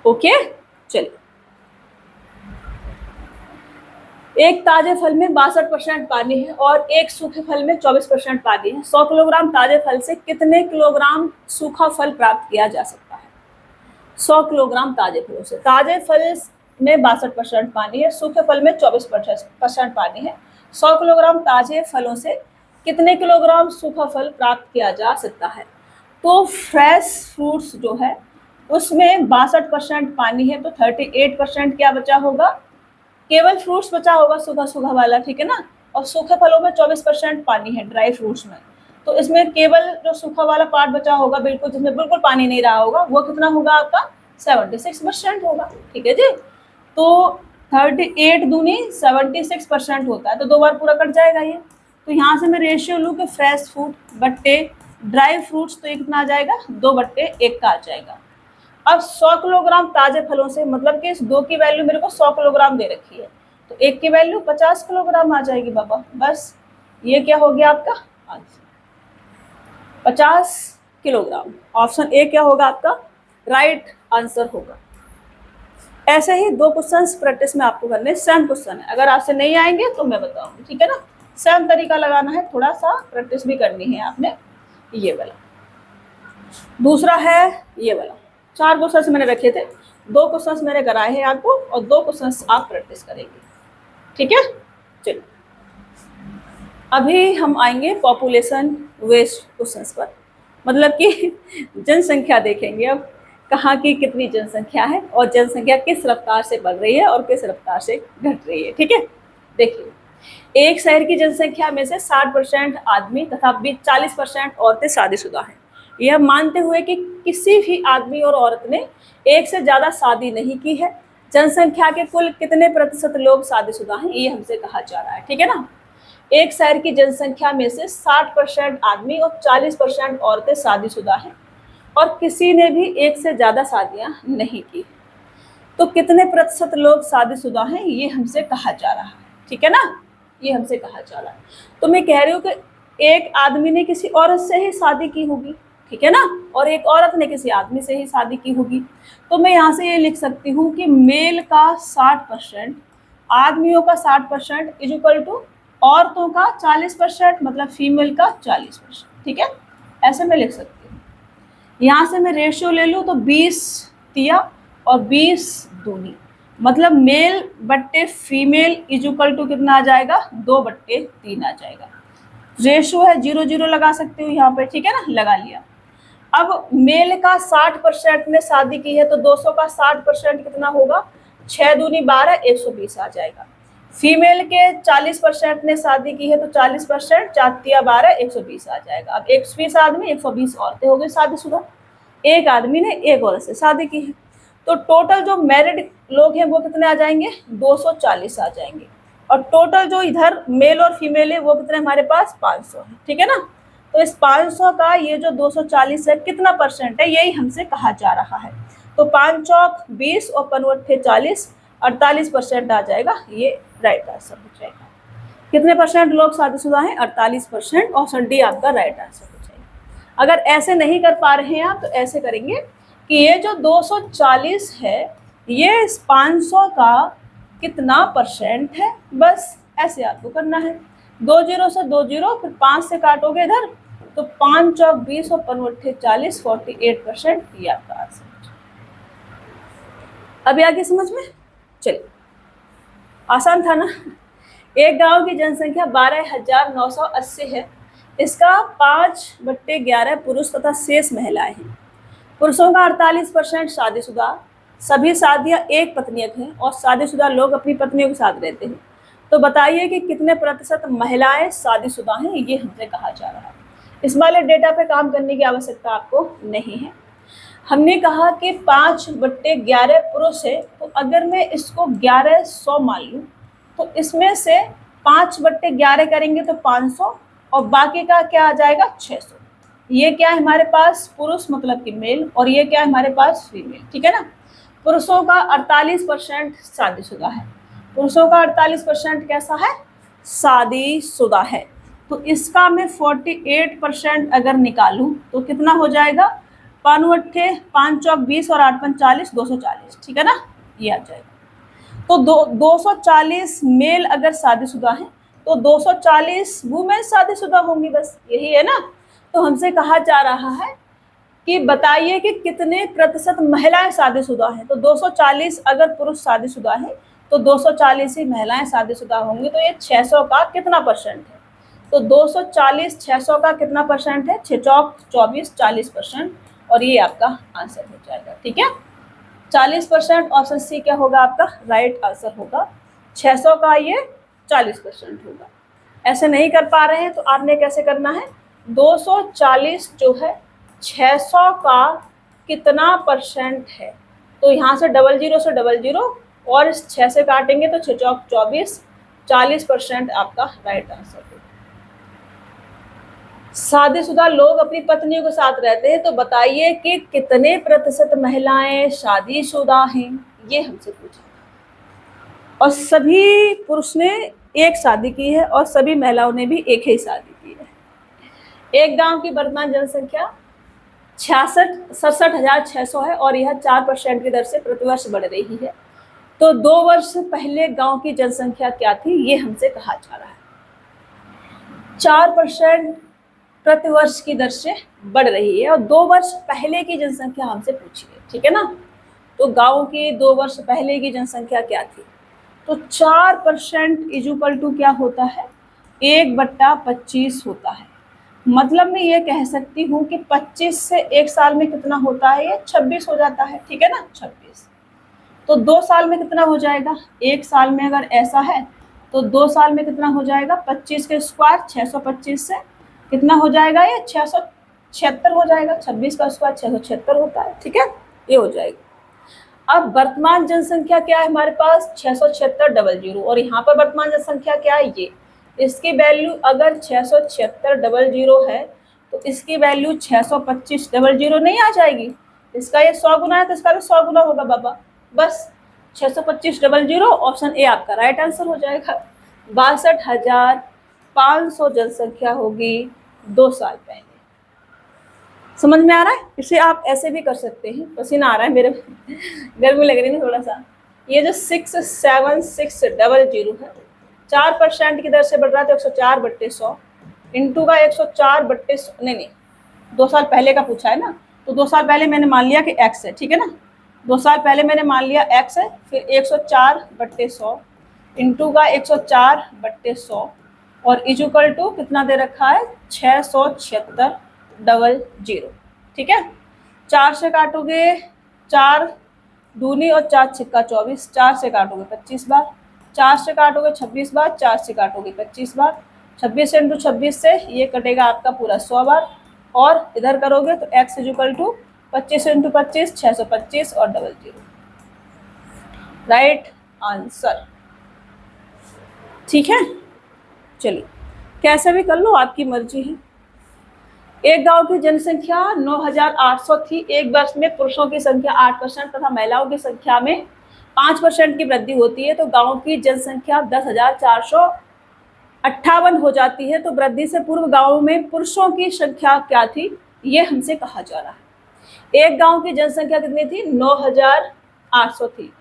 ओके, चलिए। एक ताजे फल में 62% पानी है और एक सूखे फल में 24% पानी है। 100 किलोग्राम ताजे फल से कितने किलोग्राम सूखा फल प्राप्त किया जा सकता है? 100 किलोग्राम ताजे फलों से, ताजे फल में 62% पानी है, सूखे फल में 24% पानी है। 100 किलोग्राम ताजे फलों से कितने किलोग्राम सूखा फल प्राप्त किया जा सकता है? तो फ्रेश फ्रूट्स जो है उसमें 62% पानी है, तो 38% क्या बचा होगा, केवल फ्रूट्स बचा होगा सूखा सूखा वाला, ठीक है ना। और सूखे फलों में 24% पानी है ड्राई फ्रूट्स में, तो इसमें केवल जो सूखा वाला पार्ट बचा होगा बिल्कुल, जिसमें बिल्कुल पानी नहीं रहा होगा, वो कितना होगा आपका 76% होगा, ठीक है जी। तो 38 दूनी 76% होता है, तो 2 बार पूरा कट जाएगा ये। तो यहाँ से मैं रेशियो लूँ कि फ्रेश फ्रूट बट्टे ड्राई फ्रूट्स, तो ये कितना आ जाएगा 2/1 का आ जाएगा। अब 100 किलोग्राम ताजे फलों से, मतलब कि इस 2 की वैल्यू मेरे को 100 किलोग्राम दे रखी है, तो 1 की वैल्यू 50 किलोग्राम आ जाएगी बाबा, बस ये क्या हो गया आपका आंसर 50 किलोग्राम। ऑप्शन ए क्या होगा आपका राइट आंसर होगा। ऐसे ही 2 क्वेश्चंस प्रैक्टिस में आपको करने, सेम क्वेश्चन है, अगर आपसे नहीं आएंगे तो मैं बताऊंगी, ठीक है ना। सेम तरीका लगाना है, थोड़ा सा प्रैक्टिस भी करनी है आपने। ये वाला दूसरा है, ये वाला 4 क्वेश्चन मैंने रखे थे, 2 क्वेश्चन मैंने कराए हैं आपको और 2 क्वेश्चन आप प्रैक्टिस करेंगे, ठीक है। चलिए अभी हम आएंगे पॉपुलेशन वेस्ट क्वेश्चंस पर, मतलब कि जनसंख्या देखेंगे अब, कहाँ की कितनी जनसंख्या है और जनसंख्या किस रफ्तार से बढ़ रही है और किस रफ्तार से घट रही है, ठीक है। देखिए, एक शहर की जनसंख्या में से 60% आदमी तथा 40% औरतें शादीशुदा हैं। यह मानते हुए कि किसी भी आदमी और औरत ने एक से ज़्यादा शादी नहीं की है, जनसंख्या के कुल कितने प्रतिशत लोग शादीशुदा हैं, ये हमसे कहा जा रहा है, ठीक है ना। एक शहर की जनसंख्या में से 60% आदमी और 40% औरतें शादीशुदा हैं और किसी ने भी एक से ज़्यादा शादियाँ नहीं की, तो कितने प्रतिशत लोग शादीशुदा हैं, ये हमसे कहा जा रहा है, ठीक है ना, ये हमसे कहा जा रहा है। तो मैं कह रही हूँ कि एक आदमी ने किसी औरत से ही शादी की होगी, ठीक है ना, और एक औरत ने किसी आदमी से ही शादी की होगी, तो मैं यहाँ से ये लिख सकती हूँ कि मेल का 60%, आदमियों का 60% इज इक्वल टू औरतों का 40%, मतलब फीमेल का 40%, ठीक है, ऐसे मैं लिख सकती हूँ। यहाँ से मैं रेशियो ले लूँ तो 20 तिया और 20 दूनी, मतलब मेल बट्टे फीमेल इज इक्वल टू कितना आ जाएगा 2/3 आ जाएगा। रेशियो है 0-0 लगा सकती हूँ यहाँ पे, ठीक है ना, लगा लिया। अब मेल का 60% ने शादी की है तो 200 का 60% कितना होगा, 6 दूनी 12, 120 आ जाएगा। फीमेल के 40% ने शादी की है तो 40%, 4×12 120 आ जाएगा। अब 120 आदमी, 120 औरतें हो गई शादीशुदा। एक आदमी ने एक औरत से शादी की है, तो टोटल जो मैरिड लोग हैं वो कितने आ जाएंगे, 240 आ जाएंगे। और टोटल जो इधर मेल और फीमेल है वो कितने हमारे पास, 500 है, ठीक है ना। तो इस 500 का ये जो 240 है कितना परसेंट है, यही हमसे कहा जा रहा है। तो 5 चौक 20 और 5 थे 40, 48% आ जाएगा, ये राइट आंसर हो जाएगा। कितने परसेंट लोग शादीशुदा हैं, 48%, ऑप्शन डी आपका राइट आंसर हो जाएगा। अगर ऐसे नहीं कर पा रहे हैं आप, तो ऐसे करेंगे कि ये जो 240 है ये इस 500 का कितना परसेंट है, बस ऐसे आपको करना है। 2 जीरो से 2 जीरो, फिर 5 से काटोगे इधर, तो 5 चौक 20 और 5 40, 48% ये आपका आंसर। अभी आगे समझ में, चलिए आसान था ना। एक गांव की जनसंख्या 12,980 है। इसका 5/11 पुरुष तथा शेष महिलाएं हैं। पुरुषों का 48% शादीशुदा, सभी शादियां एक पत्नियक हैं और शादीशुदा लोग अपनी पत्नियों के साथ रहते हैं। तो बताइए कि कितने प्रतिशत महिलाएं शादीशुदा हैं, ये हमसे कहा जा रहा है। इस वाले डेटा पे काम करने की आवश्यकता आपको नहीं है। हमने कहा कि 5/11 पुरुष है, तो अगर मैं इसको 1100 मान लूँ, तो इसमें से 5/11 करेंगे तो 500, और बाकी का क्या आ जाएगा, 600। ये क्या है हमारे पास, पुरुष मतलब कि मेल, और ये क्या है हमारे पास, फीमेल, ठीक है ना। पुरुषों का 48% शादीशुदा है। पुरुषों का 48% कैसा है, शादीशुदा है। तो इसका मैं 48% अगर निकालूं तो कितना हो जाएगा, 5 चौक 20 और 8 40, 240, ठीक है ना, ये आ जाएगा। तो 240 मेल अगर शादीशुदा है तो 240 वुमेन शादीशुदा होंगी, बस यही है ना। तो हमसे कहा जा रहा है कि बताइए कि कितने प्रतिशत महिलाएं शादीशुदा हैं। तो 240 अगर पुरुष शादीशुदा है तो 240 ही महिलाएं शादीशुदा होंगी। तो ये 600 का कितना परसेंट है, तो 240 600 का कितना परसेंट है, 6 चौक 24, 40%, और ये आपका आंसर हो जाएगा, ठीक है। 40%, ऑप्शन सी क्या होगा आपका राइट आंसर होगा। 600 का ये 40% होगा। ऐसे नहीं कर पा रहे हैं तो आपने कैसे करना है, 240 जो है 600 का कितना परसेंट है, तो यहाँ से 00 से 00 और इस 6 से काटेंगे तो 6 चौक 24, 40% आपका राइट आंसर होगा। शादीशुदा लोग अपनी पत्नियों के साथ रहते हैं, तो बताइए कि कितने प्रतिशत महिलाएं शादीशुदा हैं, ये हमसे पूछा। और सभी पुरुष ने एक शादी की है और सभी महिलाओं ने भी एक ही शादी की है। एक गांव की वर्तमान जनसंख्या 67,600 है और यह 4% की दर से प्रतिवर्ष बढ़ रही है। तो 2 वर्ष पहले गांव की जनसंख्या क्या थी, ये हमसे कहा जा रहा है। 4% प्रतिवर्ष की दर से बढ़ रही है और 2 वर्ष पहले की जनसंख्या हमसे पूछी है, ठीक है ना। तो गांव की 2 वर्ष पहले की जनसंख्या क्या थी, तो 4% इक्वल टू क्या होता है, 1/25 होता है। मतलब मैं ये कह सकती हूँ कि 25 से एक साल में कितना होता है, ये 26 हो जाता है, ठीक है ना, 26। तो 2 साल में कितना हो जाएगा, एक साल में अगर ऐसा है तो 2 साल में कितना हो जाएगा, 25 के स्क्वायर 625 से कितना हो जाएगा, ये 676 हो जाएगा। 26 का स्क्वायर 676 होता है, ठीक है, ये हो जाएगा। अब वर्तमान जनसंख्या क्या है हमारे पास, 676,000, और यहाँ पर वर्तमान जनसंख्या क्या है, ये इसकी वैल्यू अगर 676,000 है तो इसकी वैल्यू 625,000 नहीं आ जाएगी। इसका ये 100 गुना है तो इसका भी 100 गुना होगा बाबा, बस 625,000, ऑप्शन ए आपका राइट आंसर हो जाएगा। 62,500 जनसंख्या होगी 2 साल पहले। समझ में आ रहा है, इसे आप ऐसे भी कर सकते हैं। पसीना आ रहा है मेरे, गर्मी लग रही है थोड़ा सा। ये जो 67600 है 4% की दर से बढ़ रहा है, तो 104/100 इंटू का 104/100 नहीं 2 साल पहले का पूछा है ना, तो 2 साल पहले मैंने मान लिया कि x है, ठीक है ना। 2 साल पहले मैंने मान लिया x है, फिर 104/100 इंटू का 104/100 और इक्वल टू कितना दे रखा है, 676,000, ठीक है। 4 से काटोगे 4 दूनी और 4 छिक्का 24, 4 से काटोगे 25 बार, 4 से काटोगे 26 बार, 4 से काटोगे 25 बार, 26 इंटू 26 से ये कटेगा आपका पूरा 100 बार, और इधर करोगे तो x is equal to 25 into 25 625 और डबल जीरो, राइट आंसर। ठीक है, चलिए कैसे भी कर लो, आपकी मर्जी है। एक गांव की जनसंख्या 9,800 थी। एक वर्ष में पुरुषों की संख्या 8% तथा महिलाओं की संख्या में 5% की वृद्धि होती है तो गांव की जनसंख्या 10,458 हो जाती है। तो वृद्धि से पूर्व गांव में पुरुषों की संख्या क्या थी, ये हमसे कहा जा रहा है। एक गांव की जनसंख्या कितनी थी, 9,800 थी।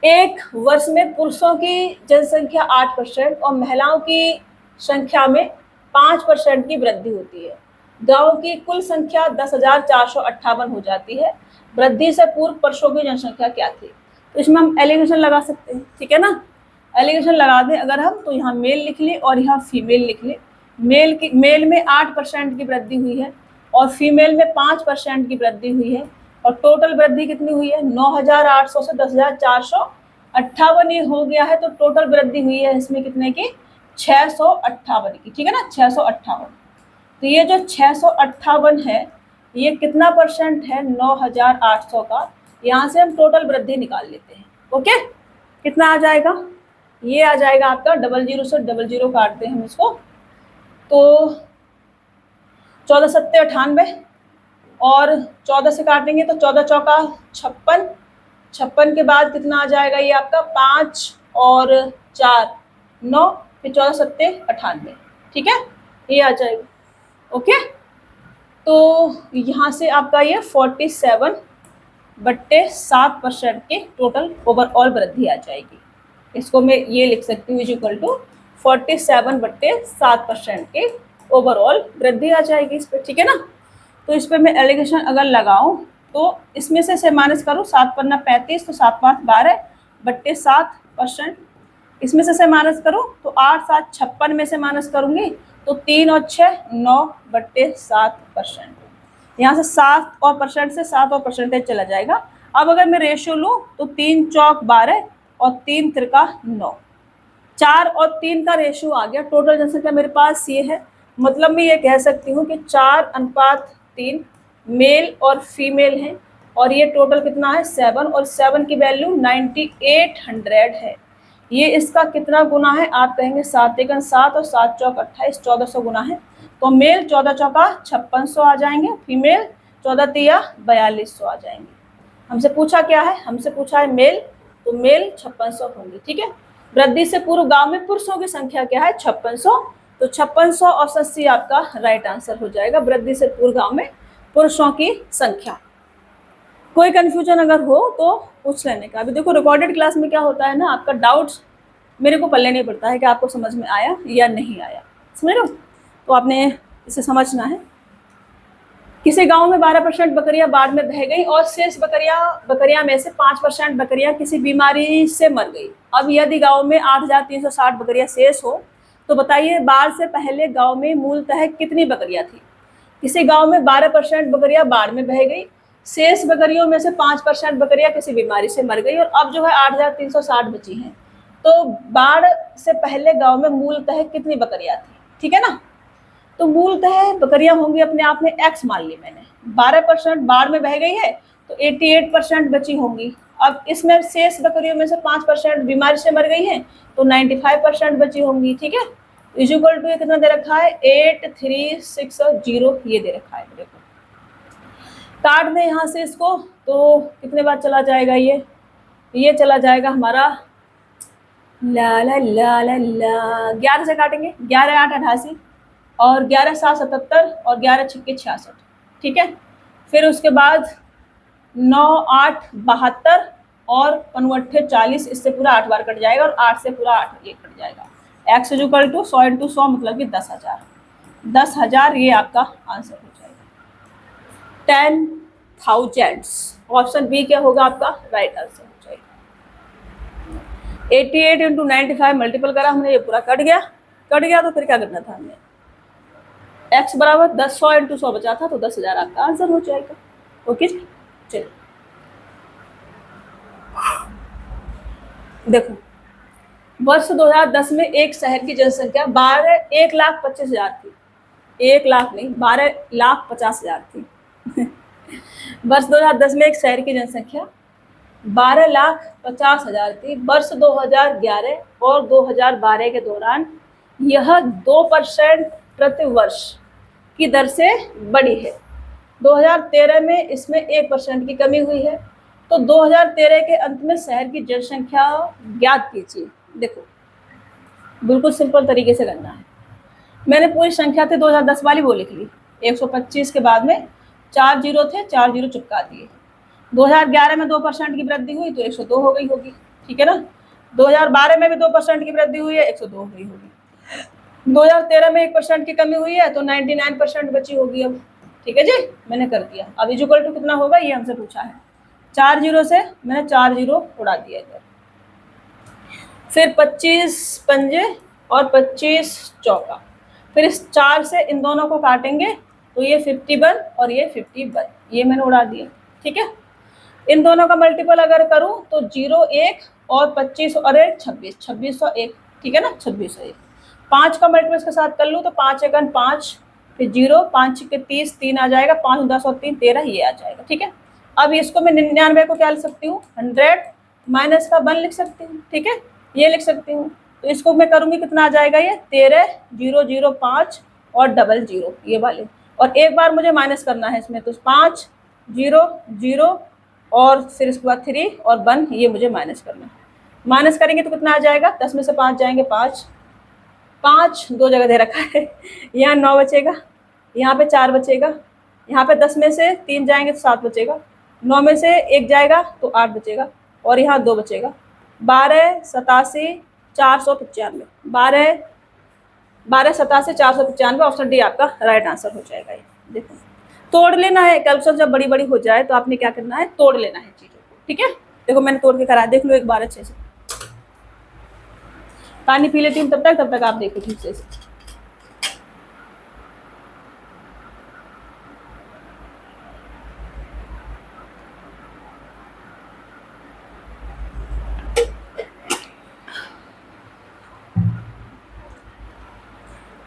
एक वर्ष में पुरुषों की जनसंख्या 8% और महिलाओं की संख्या में 5% की वृद्धि होती है। गांव की कुल संख्या 10,458 हो जाती है। वृद्धि से पूर्व पुरुषों की जनसंख्या क्या थी, तो इसमें हम एलिगेशन लगा सकते हैं, ठीक है ना। एलिगेशन लगा दें अगर हम, तो यहाँ मेल लिख लें और यहाँ फीमेल लिख लें। मेल में 8% की वृद्धि हुई है और फीमेल में 5% की वृद्धि हुई है, और टोटल वृद्धि कितनी हुई है, 9,800 से 10,458 ये हो गया है। तो टोटल वृद्धि हुई है इसमें कितने की, 658 की, ठीक है ना, 658। तो ये जो 658 है ये कितना परसेंट है 9,800 का, यहाँ से हम टोटल वृद्धि निकाल लेते हैं। ओके, कितना आ जाएगा, ये आ जाएगा आपका, डबल जीरो से डबल जीरो काटते हैं हम इसको, तो 14 सत्ते 98 और 14 से काटेंगे तो 14 चौका 56, 56 के बाद कितना आ जाएगा ये आपका 5 और 4 9, फिर 14 सत्ते 98, ठीक है, ये आ जाएगा। ओके, तो यहाँ से आपका ये 47/7% के टोटल ओवरऑल वृद्धि आ जाएगी। इसको मैं ये लिख सकती हूँ, इज इक्वल टू 47/7% के ओवरऑल वृद्धि आ जाएगी इस पर, ठीक है ना। तो इस पर मैं एलिगेशन अगर लगाऊं तो इसमें से माइनस करूँ, 7 पन्ना 35, तो 7 5 12/7%। इसमें से माइनस करूँ तो 8 7 56 में से माइनस करूँगी तो 3 और 6 9/7%। यहाँ से 7 और परसेंट से 7 और परसेंटेज चला जाएगा। अब अगर मैं रेशियो लूँ तो 3 चौक 12 और 3 त्रिका 9, 4 और 3 का रेशियो आ गया। टोटल जनसंख्या मेरे पास ये है, मतलब मैं ये कह सकती हूँ कि 4:3 मेल और फीमेल हैं, और ये टोटल कितना है 7, और 7 की वैल्यू 9800 है। ये इसका कितना गुना है, आप कहेंगे 7 एकन 7 और 7 चौक 28, 1400 गुना है। तो मेल 14 चौका 5600 आ जाएंगे, फीमेल 14 तिया 4200 आ जाएंगे। हमसे पूछा क्या है, हमसे पूछा है मेल, तो मेल 5600 होंगे, ठीक है। वृद्धि से पूर्व गांव में पुरुषों की संख्या क्या है, 5600, तो 5600 ऑप्शन सी आपका राइट आंसर हो जाएगा। वृद्धि से पूर्व गांव में पुरुषों की संख्या। कोई कंफ्यूजन अगर हो तो पूछ लेने का। अभी देखो रिकॉर्डेड क्लास में क्या होता है ना, आपका डाउट्स मेरे को पल्ले नहीं पड़ता है कि आपको समझ में आया या नहीं आया, समझ लो, तो आपने इसे समझना है। किसी गांव में 12% बकरियां बाढ़ में बह गई और शेष बकरियां में से 5% बकरियां किसी बीमारी से मर गई। अब यदि गांव में 8,360 बकरियां शेष हो तो बताइए बाढ़ से पहले गांव में मूलतः कितनी बकरियां थी। किसी गांव में 12% बकरियां बाढ़ में बह गई, शेष बकरियों में से 5% बकरियां किसी बीमारी से मर गई, और अब जो है 8,360 बची हैं। तो बाढ़ से पहले गांव में मूलतः कितनी बकरियां थी, ठीक है ना। तो मूलतः बकरियां होंगी अपने आप में x मान ली मैंने, 12% बाढ़ में बह गई है तो 88% बची होंगी। अब इसमें शेष बकरियों में से 5% बीमारी से मर गई हैं तो 95% बची होंगी, ठीक है। इज इक्वल टू कितना दे रखा है 8360, ये दे रखा है मेरे को। काट दें यहाँ से इसको तो कितने बार चला जाएगा, ये चला जाएगा हमारा ला ला ला ला ला 11 से काटेंगे, 11 8 88 और 11 7 77 और 11 6 66, ठीक है। फिर उसके बाद 9 8 72 और 5 40, इससे पूरा 8 बार कट जाएगा और 8 से पूरा 8 ये कट जाएगा। x इज इक्वल टू 100 × 100 मतलब कि 10,000, 10,000 ये आपका आंसर हो जाएगा। 10,000 ऑप्शन बी क्या होगा आपका राइट आंसर हो जाएगा। 88 × 95 मल्टीपल करा हमने, ये पूरा कट गया तो फिर क्या करना था हमने, x बराबर 100 × 100 बचा था तो 10,000 आपका आंसर हो जाएगा। ओके, चलिए देखो वर्ष 2010 में एक शहर की जनसंख्या 1,25,000 थी। 1 लाख नहीं, 12,50,000 थी। वर्ष 2010 में एक शहर की जनसंख्या 12,50,000 थी। वर्ष 2011 और 2012 के दौरान यह 2% प्रति वर्ष की दर से बढ़ी है। 2013 में इसमें 1% की कमी हुई है। तो 2013 के अंत में शहर की जनसंख्या ज्ञात कीजिए। देखो, बिल्कुल सिंपल तरीके से करना है। मैंने पूरी संख्या थी 2010 वाली वो लिख ली। 125 के बाद में 4 जीरो थे, 4 जीरो चिपका दिए। 2011 में 2% की वृद्धि हुई तो 102 हो गई होगी, ठीक है ना। 2012 में भी 2% की वृद्धि हुई है, 102 हो गई होगी। 2013 में 1% की कमी हुई है तो 99% बची होगी अब, ठीक है जी। मैंने कर दिया। अब इक्वल टू कितना होगा ये हमसे पूछा है। 4 जीरो से मैंने 4 जीरो उड़ा दिया इधर। फिर 25 पंजे और 25 चौका। फिर इस 4 से इन दोनों को काटेंगे तो ये 51 और ये 51, ये मैंने उड़ा दिया, ठीक है। इन दोनों का मल्टीपल अगर करूं तो 0 1 और 25 और 1 26, 2601, ठीक है ना, 2601। 5 का मल्टीपल इसके साथ कर लूँ तो 5 एकन 5, फिर 0, 5 के 30, 3 आ जाएगा, 5 10 और 3 13, ये आ जाएगा, ठीक है। अब इसको मैं 99 को क्या लिख सकती हूँ, 100 माइनस का 1 लिख सकती हूँ, ठीक है, ये लिख सकती हूँ। तो इसको मैं करूँगी कितना आ जाएगा, ये 13 0 0 5 और 00, ये वाले। और एक बार मुझे माइनस करना है इसमें, तो 5 0 0 और फिर इसके बाद 3 और 1, ये मुझे माइनस करना है। माइनस करेंगे तो कितना आ जाएगा, 10 में से 5 जाएंगे 5, 5 दो जगह दे रखा है, यहाँ 9 बचेगा, यहाँ पे 4 बचेगा, यहाँ पे 10 में से 3 जाएंगे तो 7 बचेगा, 9 में से 1 जाएगा तो 8 बचेगा, और यहाँ 2 बचेगा। 12 87 495, 12 87 495, ऑप्शन डी आपका राइट आंसर हो जाएगा। ये देखो, तोड़ लेना है। कैलकुलेशन जब बड़ी बड़ी हो जाए तो आपने क्या करना है, तोड़ लेना है चीजों को, ठीक है। देखो मैंने तोड़ के करा, देख लो एक बार अच्छे से। पानी पी लेती हूँ तब तक आप देखो ठीक से।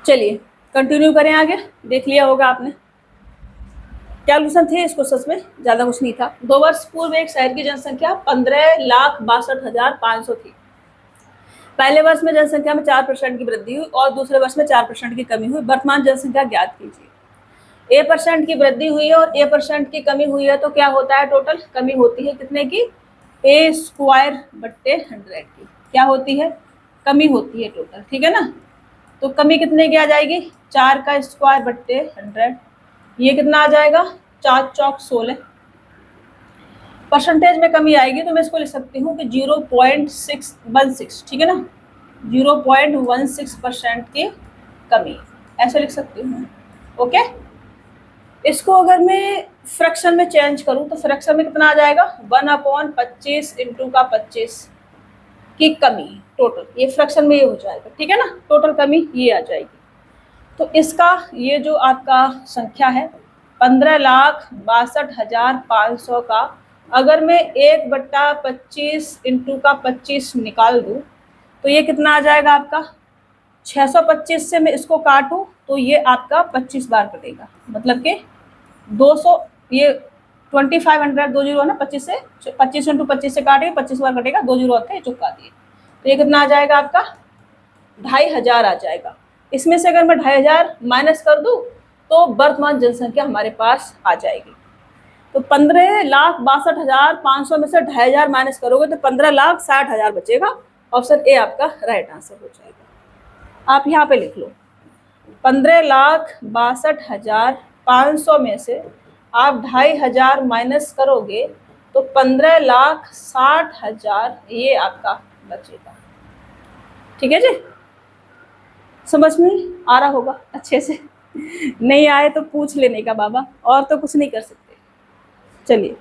चलिए कंटिन्यू करें आगे। देख लिया होगा आपने, कैलकुलेशन थे इसको, सच में ज्यादा कुछ नहीं था। 2 वर्ष पूर्व एक शहर की जनसंख्या 15,62,500 थी। पहले वर्ष में जनसंख्या में 4% की वृद्धि हुई और दूसरे वर्ष में 4% की कमी हुई। वर्तमान जनसंख्या ज्ञात कीजिए। A% की वृद्धि हुई है और A% की कमी हुई है, तो क्या होता है, टोटल कमी होती है कितने की, A²/100 की। क्या होती है, कमी होती है टोटल, ठीक है ना। तो कमी कितने की आ जाएगी, 4 का स्क्वायर बट्टे 100, ये कितना आ जाएगा, 4 चौक 16। परसेंटेज में कमी आएगी तो मैं इसको लिख सकती हूँ कि 0.616, ठीक है ना, 0.16% की कमी, ऐसे लिख सकती हूँ, ओके। इसको अगर मैं फ्रैक्शन में चेंज करूँ तो फ्रैक्शन में कितना आ जाएगा, 1/25 इंटू का 25 की कमी टोटल, ये फ्रैक्शन में ये हो जाएगा, ठीक है ना, टोटल कमी ये आ जाएगी। तो इसका ये जो आपका संख्या है 15,62,500 का, अगर मैं 1/25 इंटू का 25 निकाल दूँ तो ये कितना आ जाएगा आपका, 625 से मैं इसको काटूँ तो ये आपका 25 बार कटेगा, मतलब कि 200, ये 2500, 2 जीरो है ना, 25 से 25 इंटू 25 से काटेंगे, 25 बार कटेगा, 2 जीरो होते हैं, चुका दिए, तो ये कितना आ जाएगा आपका, 2,500 आ जाएगा। इसमें से अगर मैं 2,500 माइनस कर दूं तो वर्तमान जनसंख्या हमारे पास आ जाएगी। तो 15,62,500 में से 2,500 माइनस करोगे तो 15,60,000 बचेगा। ऑप्शन ए आपका राइट आंसर हो जाएगा। आप यहाँ पे लिख लो, 15,62,500 में से आप 2,500 माइनस करोगे तो 15,60,000 ये आपका बचेगा, ठीक है जी। समझ में आ रहा होगा अच्छे से, नहीं आए तो पूछ लेने का बाबा, और तो कुछ नहीं कर सकते। चलिए,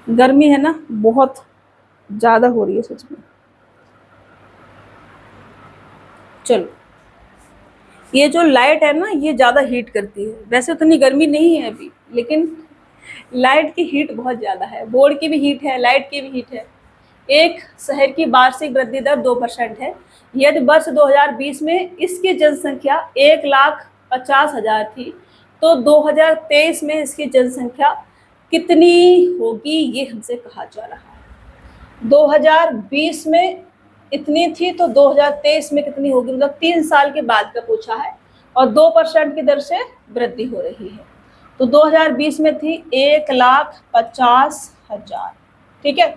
गर्मी है ना, बहुत ज़्यादा हो रही है सच में। चलो, ये जो लाइट है ना ये ज़्यादा हीट करती है, वैसे उतनी गर्मी नहीं है अभी, लेकिन लाइट की हीट बहुत ज़्यादा है। बोर्ड की भी हीट है, लाइट की भी हीट है, एक शहर की वार्षिक वृद्धि दर 2% है। यदि वर्ष 2020 में इसकी जनसंख्या 1,50,000 थी, तो 2023 में इसकी जनसंख्या कितनी होगी, ये हमसे कहा जा रहा है। 2020 में इतनी थी तो 2023 में कितनी होगी, मतलब 3 साल के बाद का पूछा है और 2% की दर से वृद्धि हो रही है। तो 2020 में थी 1,50,000, ठीक है।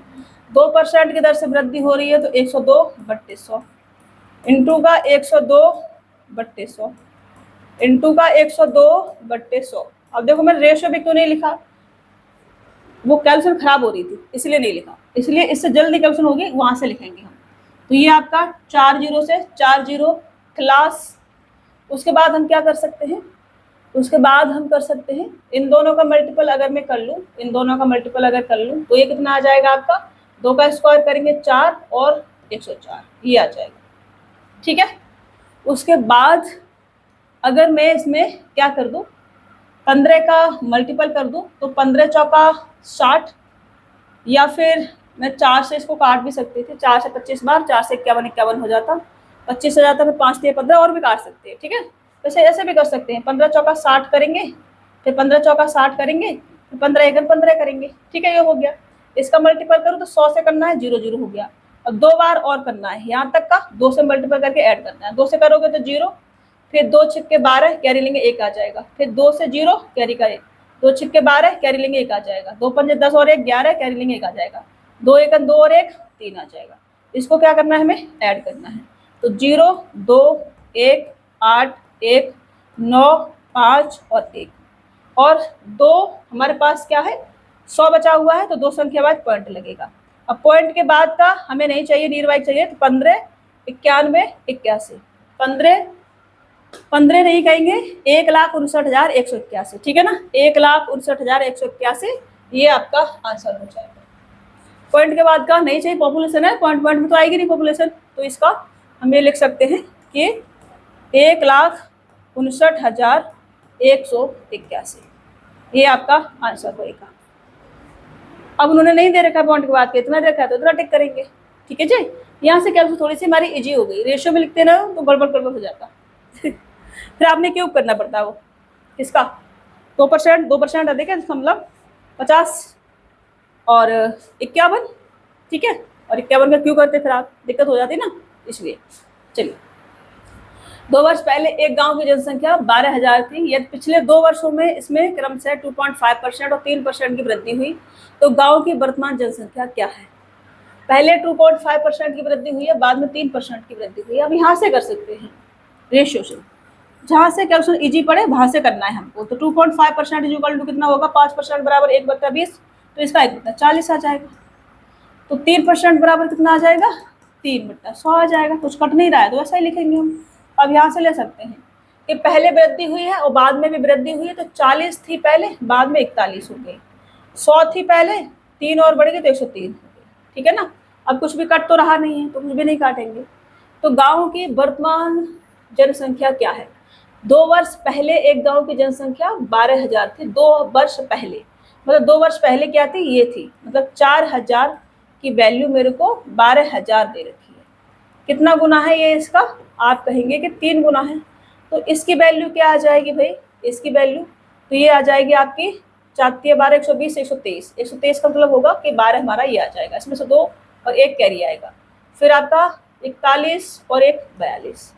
2% की दर से वृद्धि हो रही है तो 102/100 इंटू का 102/100 इंटू का 102/100। अब देखो मैं रेशियो भी क्यों नहीं लिखा, वो कैलकुलेशन खराब हो रही थी इसलिए नहीं लिखा, इसलिए इससे जल्दी कैलकुलेशन होगी वहां से लिखेंगे हम। तो ये आपका 4 जीरो से 4 जीरो क्लास। उसके बाद हम क्या कर सकते हैं, उसके बाद हम कर सकते हैं इन दोनों का मल्टीपल अगर मैं कर लूँ, इन दोनों का मल्टीपल अगर कर लूँ तो ये कितना आ जाएगा आपका, 2 का स्क्वायर करेंगे 4 और 104, ये आ जाएगा, ठीक है। उसके बाद अगर मैं इसमें क्या कर दूँ, 15 का मल्टीपल कर दूँ तो 15 चौका 60, या फिर मैं 4 से इसको काट भी सकती थी, 4 से 25 बार, 4 से 51 हो जाता, 25 हो जाता, फिर 5 से 15 और भी काट सकते हैं, ठीक है। वैसे ऐसे भी कर सकते हैं, 15 चौका 60 करेंगे, फिर 15 चौका 60 करेंगे, फिर 15 एकम 15 करेंगे, ठीक है, ये हो गया। इसका मल्टीपल करूँ तो 100 से करना है, 0 0 हो गया। अब 2 बार और करना है, यहाँ तक का 2 से मल्टीपल करके ऐड करना है, 2 से करोगे तो 0, फिर 2 छिक्के 12 कैरी लेंगे 1 आ जाएगा, फिर 2 से 0 कैरी का 1, 2 छिक्के 12 कैरी लेंगे 1 आ जाएगा, 2 पंजे 10 और 1 11 कैरी लेंगे 1 आ जाएगा, 2 एकम 2 और 1 3 आ जाएगा। इसको क्या करना है, हमें ऐड करना है। तो 0 2 1 8 1 9 5 और 1 और 2 हमारे पास क्या है, 100 बचा हुआ है तो 2 संख्या बाद पॉइंट लगेगा। अब पॉइंट के बाद का हमें नहीं चाहिए, निर्वाहिक चाहिए, तो 15 91 81, 15 नहीं कहेंगे, 1,59,181, ठीक है ना, 1,59,181 ये आपका आंसर हो जाएगा। पॉइंट के बाद का नहीं चाहिए, पॉपुलेशन है, पॉइंट पॉइंट में तो आएगी नहीं पॉपुलेशन, तो इसका हम ये लिख सकते हैं कि 1,59,181 ये आपका आंसर होएगा। अब उन्होंने नहीं दे रखा पॉइंट के बाद के, इतना दे रखा है तो इतना टिक करेंगे, ठीक है जी। यहाँ से क्या थोड़ी सी हमारी इजी हो गई, रेशियो में लिखते ना तो गड़बड़ गड़बड़ हो जाता फिर आपने क्यों करना पड़ता है वो, इसका 2%, 2% देखे मतलब 50 और 51, ठीक है, और 51 का क्यों करते फिर आप, दिक्कत हो जाती ना, इसलिए। चलिए, 2 वर्ष पहले एक गांव की जनसंख्या 12,000 थी। यदि पिछले 2 वर्षों में इसमें क्रमशः 2.5% और 3% की वृद्धि हुई, तो गांव की वर्तमान जनसंख्या क्या है। पहले 2.5% की वृद्धि हुई है, बाद में 3% की वृद्धि हुई है। अब यहाँ से कर सकते हैं रेशियो से, जहाँ से कैलकुलेशन इजी पड़े वहां से करना है हमको। तो 2.5% इक्वल टू कितना होगा, 5% बराबर 1/20, तो इसका 1/40 आ जाएगा। तो 3% बराबर कितना आ जाएगा, 3/100 आ जाएगा। कुछ कट नहीं रहा है तो ऐसा ही लिखेंगे हम। अब यहाँ से ले सकते हैं कि पहले वृद्धि हुई है और बाद में भी वृद्धि हुई है, तो 40 थी पहले, बाद में 41 हो गई, 100 थी पहले, 3 और बढ़ गई तो 103 हो गई, ठीक है ना। अब कुछ भी कट तो रहा नहीं है तो कुछ भी नहीं काटेंगे। तो गाँव की वर्तमान जनसंख्या क्या है, 2 वर्ष पहले एक गांव की जनसंख्या 12,000 थी। 2 वर्ष पहले मतलब 2 वर्ष पहले क्या थी, ये थी, मतलब 4,000 की वैल्यू मेरे को 12,000 दे रखी है। कितना गुना है ये इसका, आप कहेंगे कि 3 गुना है। तो इसकी वैल्यू क्या आ जाएगी भाई, इसकी वैल्यू तो ये आ जाएगी आपकी 4 12 120 123, 123 का मतलब होगा कि 12 हमारा ये आ जाएगा, इसमें से 2 और 1 कैरी आएगा, फिर आपका 41 और 1 42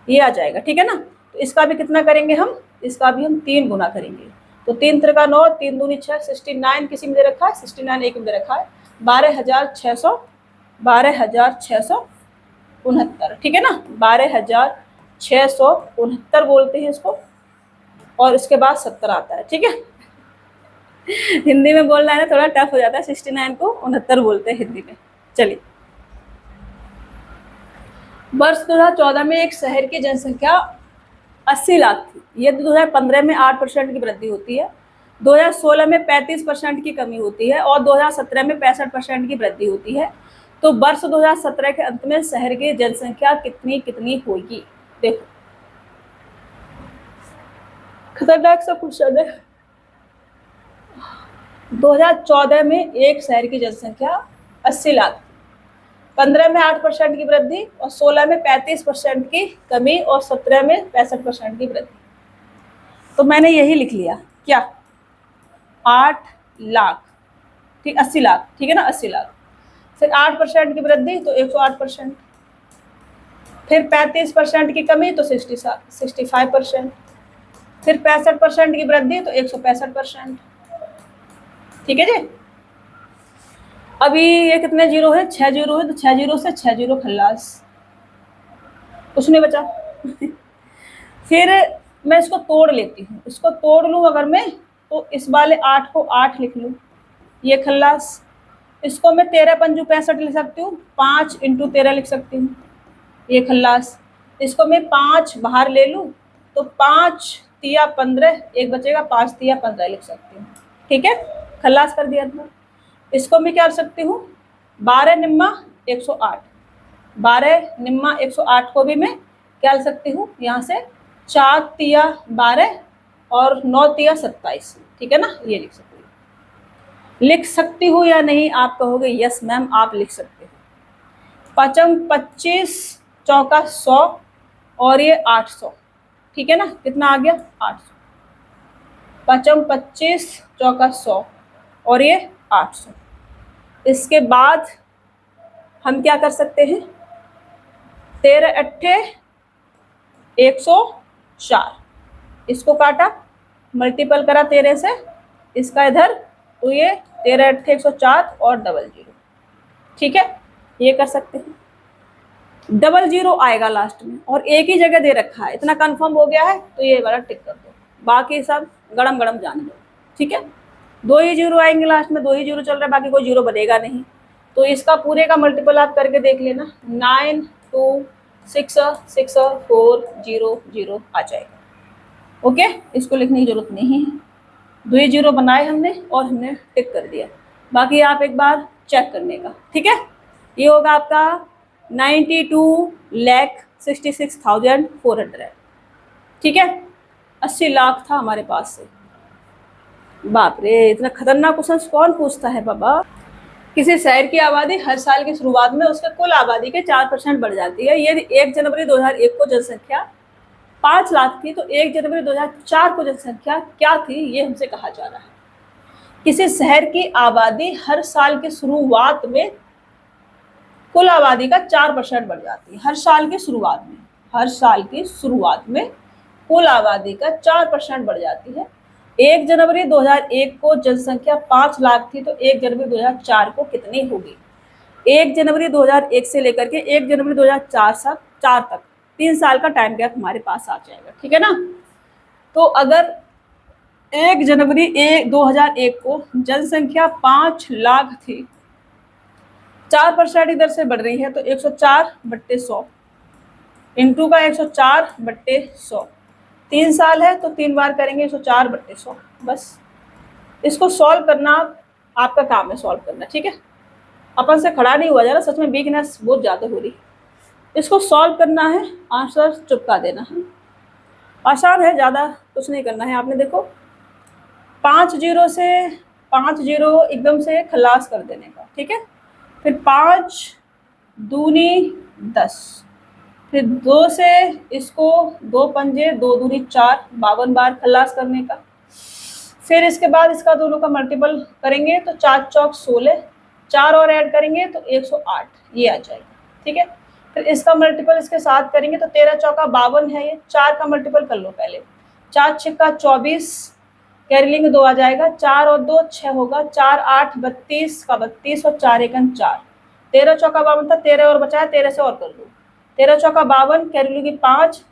ये आ जाएगा, ठीक है ना। तो इसका भी कितना करेंगे हम, इसका भी हम 3 गुना करेंगे। तो 3 3 9, 3 दूनी 6, 69 किसी में दे रखा है, 69 एक में दे रखा है, 12,600, 12,669, ठीक है ना, 12,669 बोलते हैं इसको, और इसके बाद 70 आता है, ठीक है। हिंदी में बोलना है ना थोड़ा टफ हो जाता है, 69 को 69 बोलते हैं हिंदी में। चलिए, वर्ष 2014 में एक शहर की जनसंख्या 80 लाख थी। यदि 2015 में 8% की वृद्धि होती है, 2016 में 35% की कमी होती है और 2017 में 65% की वृद्धि होती है, तो वर्ष 2017 के अंत में शहर की जनसंख्या कितनी होगी। देखो, खतरनाक सा क्वेश्चन है। 2014 में एक शहर की जनसंख्या 80 लाख, 15 में 8% की वृद्धि और 16 में 35% की कमी और 17 में 65% की वृद्धि। तो मैंने यही लिख लिया क्या, 8 लाख, ठीक, 80 लाख, ठीक है ना, 80 लाख। फिर 8% की वृद्धि तो 108%, फिर 35% की कमी तो 65%, फिर 65% की वृद्धि तो 165%, ठीक है जी। अभी ये कितने जीरो है, 6 जीरो है, तो 6 जीरो से 6 जीरो खल्लास, कुछ नहीं बचा। फिर मैं इसको तोड़ लेती हूँ, इसको तोड़ लूँ अगर मैं, तो इस वाले 8 को 8 लिख लूँ, ये खल्लास। इसको मैं 13 पंजू 65 लिख सकती हूँ, 5 × 13 लिख सकती हूँ, ये खल्लास। इसको मैं 5 बाहर ले लूँ तो 5 तिया 15, एक बचेगा, 5 तिया 15 लिख सकती हूँ, ठीक है, खल्लास कर दिया था। इसको मैं क्या कर सकती हूँ, 12 निम्मा 108, 12 निम्मा 108 को भी मैं क्या लिख सकती हूँ, यहाँ से 4 तिया 12 और 9 तिया 27, ठीक है ना, ये लिख सकती हूँ। लिख सकती हूँ या नहीं, आप कहोगे यस मैम आप लिख सकते हो। पचम 25 चौका 100 और ये 800, ठीक है ना, कितना आ गया 800। पचम 25 चौका 100 और ये 800। इसके बाद हम क्या कर सकते हैं, 13 अट्ठे 104, इसको काटा, मल्टीपल करा 13 से, इसका इधर, तो ये 13 अट्ठे 104 और डबल जीरो, ठीक है, ये कर सकते हैं। डबल जीरो आएगा लास्ट में और एक ही जगह दे रखा है, इतना कंफर्म हो गया है तो ये वाला टिक कर दो, बाकी सब गड़म गड़म जान दो, ठीक है। 2 ही जीरो आएंगे लास्ट में, 2 ही जीरो चल रहा है, बाकी कोई जीरो बनेगा नहीं। तो इसका पूरे का मल्टीपल आप करके देख लेना, 9 2 6 6 4 0 0 आ जाएगा, ओके, इसको लिखने की जरूरत नहीं है। 2 ही जीरो बनाए हमने और हमने टिक कर दिया, बाकी आप एक बार चेक करने का, ठीक है। ये होगा आपका 92,66,400, ठीक है, 80 लाख था हमारे पास से। बाप रे, इतना खतरनाक क्वेश्चन कौन पूछता है बाबा। किसी शहर की आबादी हर साल की शुरुआत में उसके कुल आबादी के 4% बढ़ जाती है। यदि 1 जनवरी 2001 को जनसंख्या 5 लाख थी तो 1 जनवरी 2004 को जनसंख्या क्या थी, ये हमसे कहा जा रहा है। किसी शहर की आबादी हर साल की शुरुआत में कुल आबादी का 4% बढ़ जाती है, हर साल की शुरुआत में, हर साल की शुरुआत में कुल आबादी का 4% बढ़ जाती है। 1 जनवरी 2001 को जनसंख्या 5 लाख थी तो 1 जनवरी 2004 को कितनी होगी। 1 जनवरी 2001 से लेकर के 1 जनवरी 2004 तक 3 साल का टाइम गैप हमारे पास आ जाएगा, ठीक है ना। तो अगर 1 जनवरी 2001 को जनसंख्या 5 लाख थी, 4% इधर से बढ़ रही है, तो 104/100 इंटू का 104/100, 3 साल है तो 3 बार करेंगे 104/100, बस। इसको सॉल्व करना आपका काम है, सॉल्व करना, ठीक है। अपन से खड़ा नहीं हुआ जा रहा, सच में वीकनेस बहुत ज़्यादा हो रही। इसको सॉल्व करना है, आंसर चुपका देना है, आसान है, ज़्यादा कुछ नहीं करना है आपने। देखो 5 जीरो से 5 जीरो एकदम से खलास कर देने का, ठीक है। फिर 5 दूनी 10, फिर 2 से इसको 2 पंजे 2 दूनी 4, 52 बार खलास करने का। फिर इसके बाद इसका दोनों का मल्टीपल करेंगे तो 4 चौक 16, 4 और ऐड करेंगे तो 108, ये आ जाएगा, ठीक है। फिर इसका मल्टीपल इसके साथ करेंगे तो 13 चौका 52 है, ये 4 का मल्टीपल कर लो पहले, 4 छक्का 24, कैरी लेंगे 2 आ जाएगा, 4 और 2 6 होगा, 4 8 32 का 32 और 4 एकन 4, 13 चौका 52 था, 13 और बचाया, 13 से और कर लो, 13 चौका 52, कैरी लूँगी 5,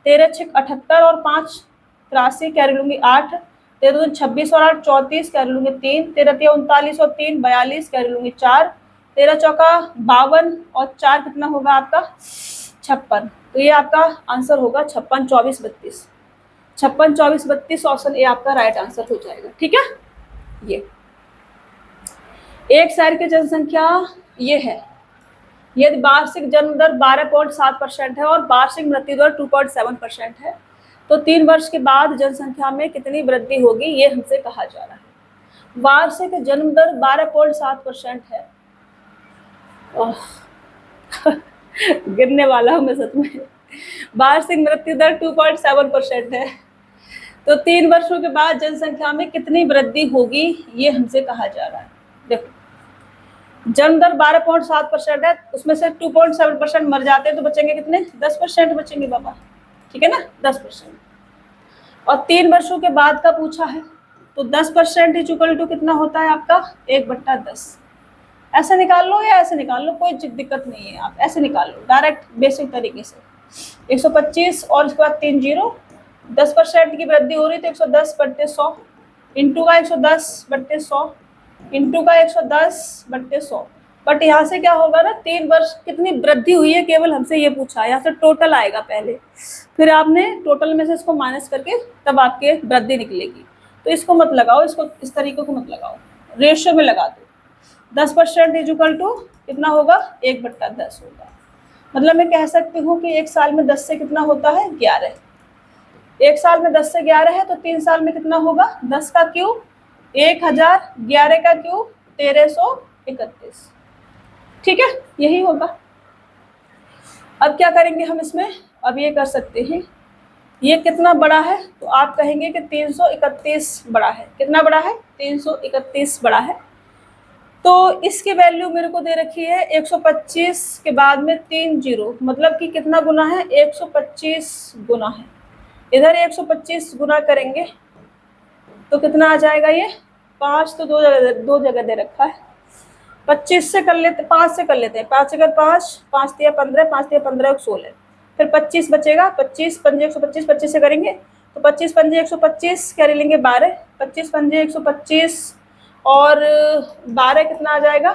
13 छक 78 और 5 83, कैरी लूँगी 8, 13 26 और 8 34, कैरी लूँगी 3, 13 तिया 39 और 3 42, कैरी लूँगी 4, 13 चौका 52 और 4 कितना होगा आपका 56। तो ये आपका आंसर होगा 56 24 32, 56 24 32, ऑप्शन ए आपका राइट आंसर हो जाएगा, ठीक है। ये एक शहर की जनसंख्या ये है, यदि वार्षिक जन्म दर 12.7% है और वार्षिक मृत्यु दर 2.7% है तो 3 वर्ष के बाद जनसंख्या में कितनी वृद्धि होगी, ये हमसे कहा जा रहा है। वार्षिक जन्म दर 12.7% है, गिरने वाला हूँ मैं सच में। वार्षिक मृत्यु दर 2.7% है। तो 3 वर्षों के बाद जनसंख्या में कितनी वृद्धि होगी, ये हमसे कहा जा रहा है। देखो, जन्म दर 12.7% है, उसमें से 2.7% मर जाते हैं, तो बचेंगे कितने? 10% बचेंगे बाबा, ठीक है ना, 10%। और 3 वर्षों के बाद का पूछा है, तो 10% इज इक्वल टू कितना होता है आपका? 1/10। ऐसे निकाल लो या ऐसे निकाल लो, कोई दिक्कत नहीं है, आप ऐसे निकाल लो डायरेक्ट बेसिक तरीके से। 125 और उसके बाद 3 जीरो, 10% की वृद्धि हो रही तो 110/100 इंटू का 110/100 इंटू का 110/100। बट यहाँ से क्या होगा ना, 3 वर्ष कितनी वृद्धि हुई है केवल हमसे ये पूछा है। यहाँ से टोटल आएगा पहले, फिर आपने टोटल में से इसको माइनस करके तब आपके वृद्धि निकलेगी। तो इसको मत लगाओ, इसको इस तरीके को मत लगाओ, रेशियो में लगा दो। 10% इज इक्वल टू कितना होगा? 1/10 होगा। मतलब मैं कह सकती हूँ कि 1 साल में 10 से कितना होता है? 11। 1 साल में 10 से 11 है, तो 3 साल में कितना होगा? 10 का क्यूब 1000, 11 का क्यूब 1331। ठीक है, यही होगा। अब क्या करेंगे हम इसमें? अब ये कर सकते हैं, ये कितना बड़ा है? तो आप कहेंगे कि 331 बड़ा है। कितना बड़ा है? 331 बड़ा है। तो इसकी वैल्यू मेरे को दे रखी है 125 के बाद में 3 जीरो, मतलब कि कितना गुना है? 125 गुना है। इधर 125 गुना करेंगे तो कितना आ जाएगा? ये 5 तो दो जगह दे रखा है। 25 से कर लेते, 5 से कर लेते हैं। 5 अगर 5, 5 तिया 15, 5 तिया 15, 16, फिर 25 बचेगा। 25 पंजे 125, 25 से करेंगे तो 25 पंजे 125, कैरी लेंगे 12, 25 पंजे 125 और 12 कितना आ जाएगा?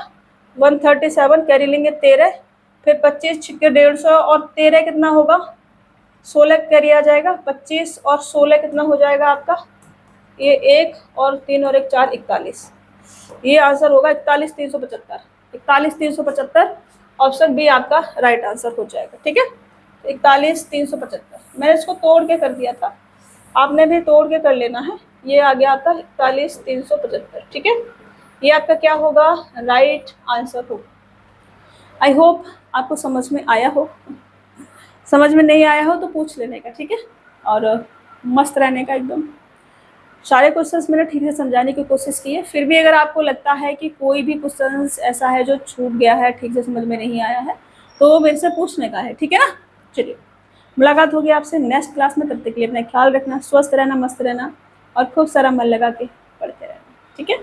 137, कैरी लेंगे 13, फिर 25 छिक्के 150 और 13 कितना होगा? 16 कैरी आ जाएगा। 25 और 16 कितना हो जाएगा आपका? ये 1 और 3 और 1 4, 41। ये आंसर होगा 41,375। 41,375 ऑप्शन बी आपका राइट आंसर हो जाएगा। ठीक है, 41,375। मैंने इसको तोड़ के कर दिया था, आपने भी तोड़ के कर लेना है। ये आ गया आपका 41,375। ठीक है, ये आपका क्या होगा? राइट आंसर होगा। आई होप आपको समझ में आया हो। समझ में नहीं आया हो तो पूछ लेने का, ठीक है, और मस्त रहने का एकदम। सारे क्वेश्चंस मैंने ठीक से समझाने की कोशिश की है। फिर भी अगर आपको लगता है कि कोई भी क्वेश्चन ऐसा है जो छूट गया है, ठीक से समझ में नहीं आया है, तो मेरे से पूछने का है। ठीक है ना? चलिए, मुलाकात होगी आपसे नेक्स्ट क्लास में। तब तक के लिए अपना ख्याल रखना, स्वस्थ रहना, मस्त रहना और खूब सारा मन लगा के पढ़ते रहना। ठीक है।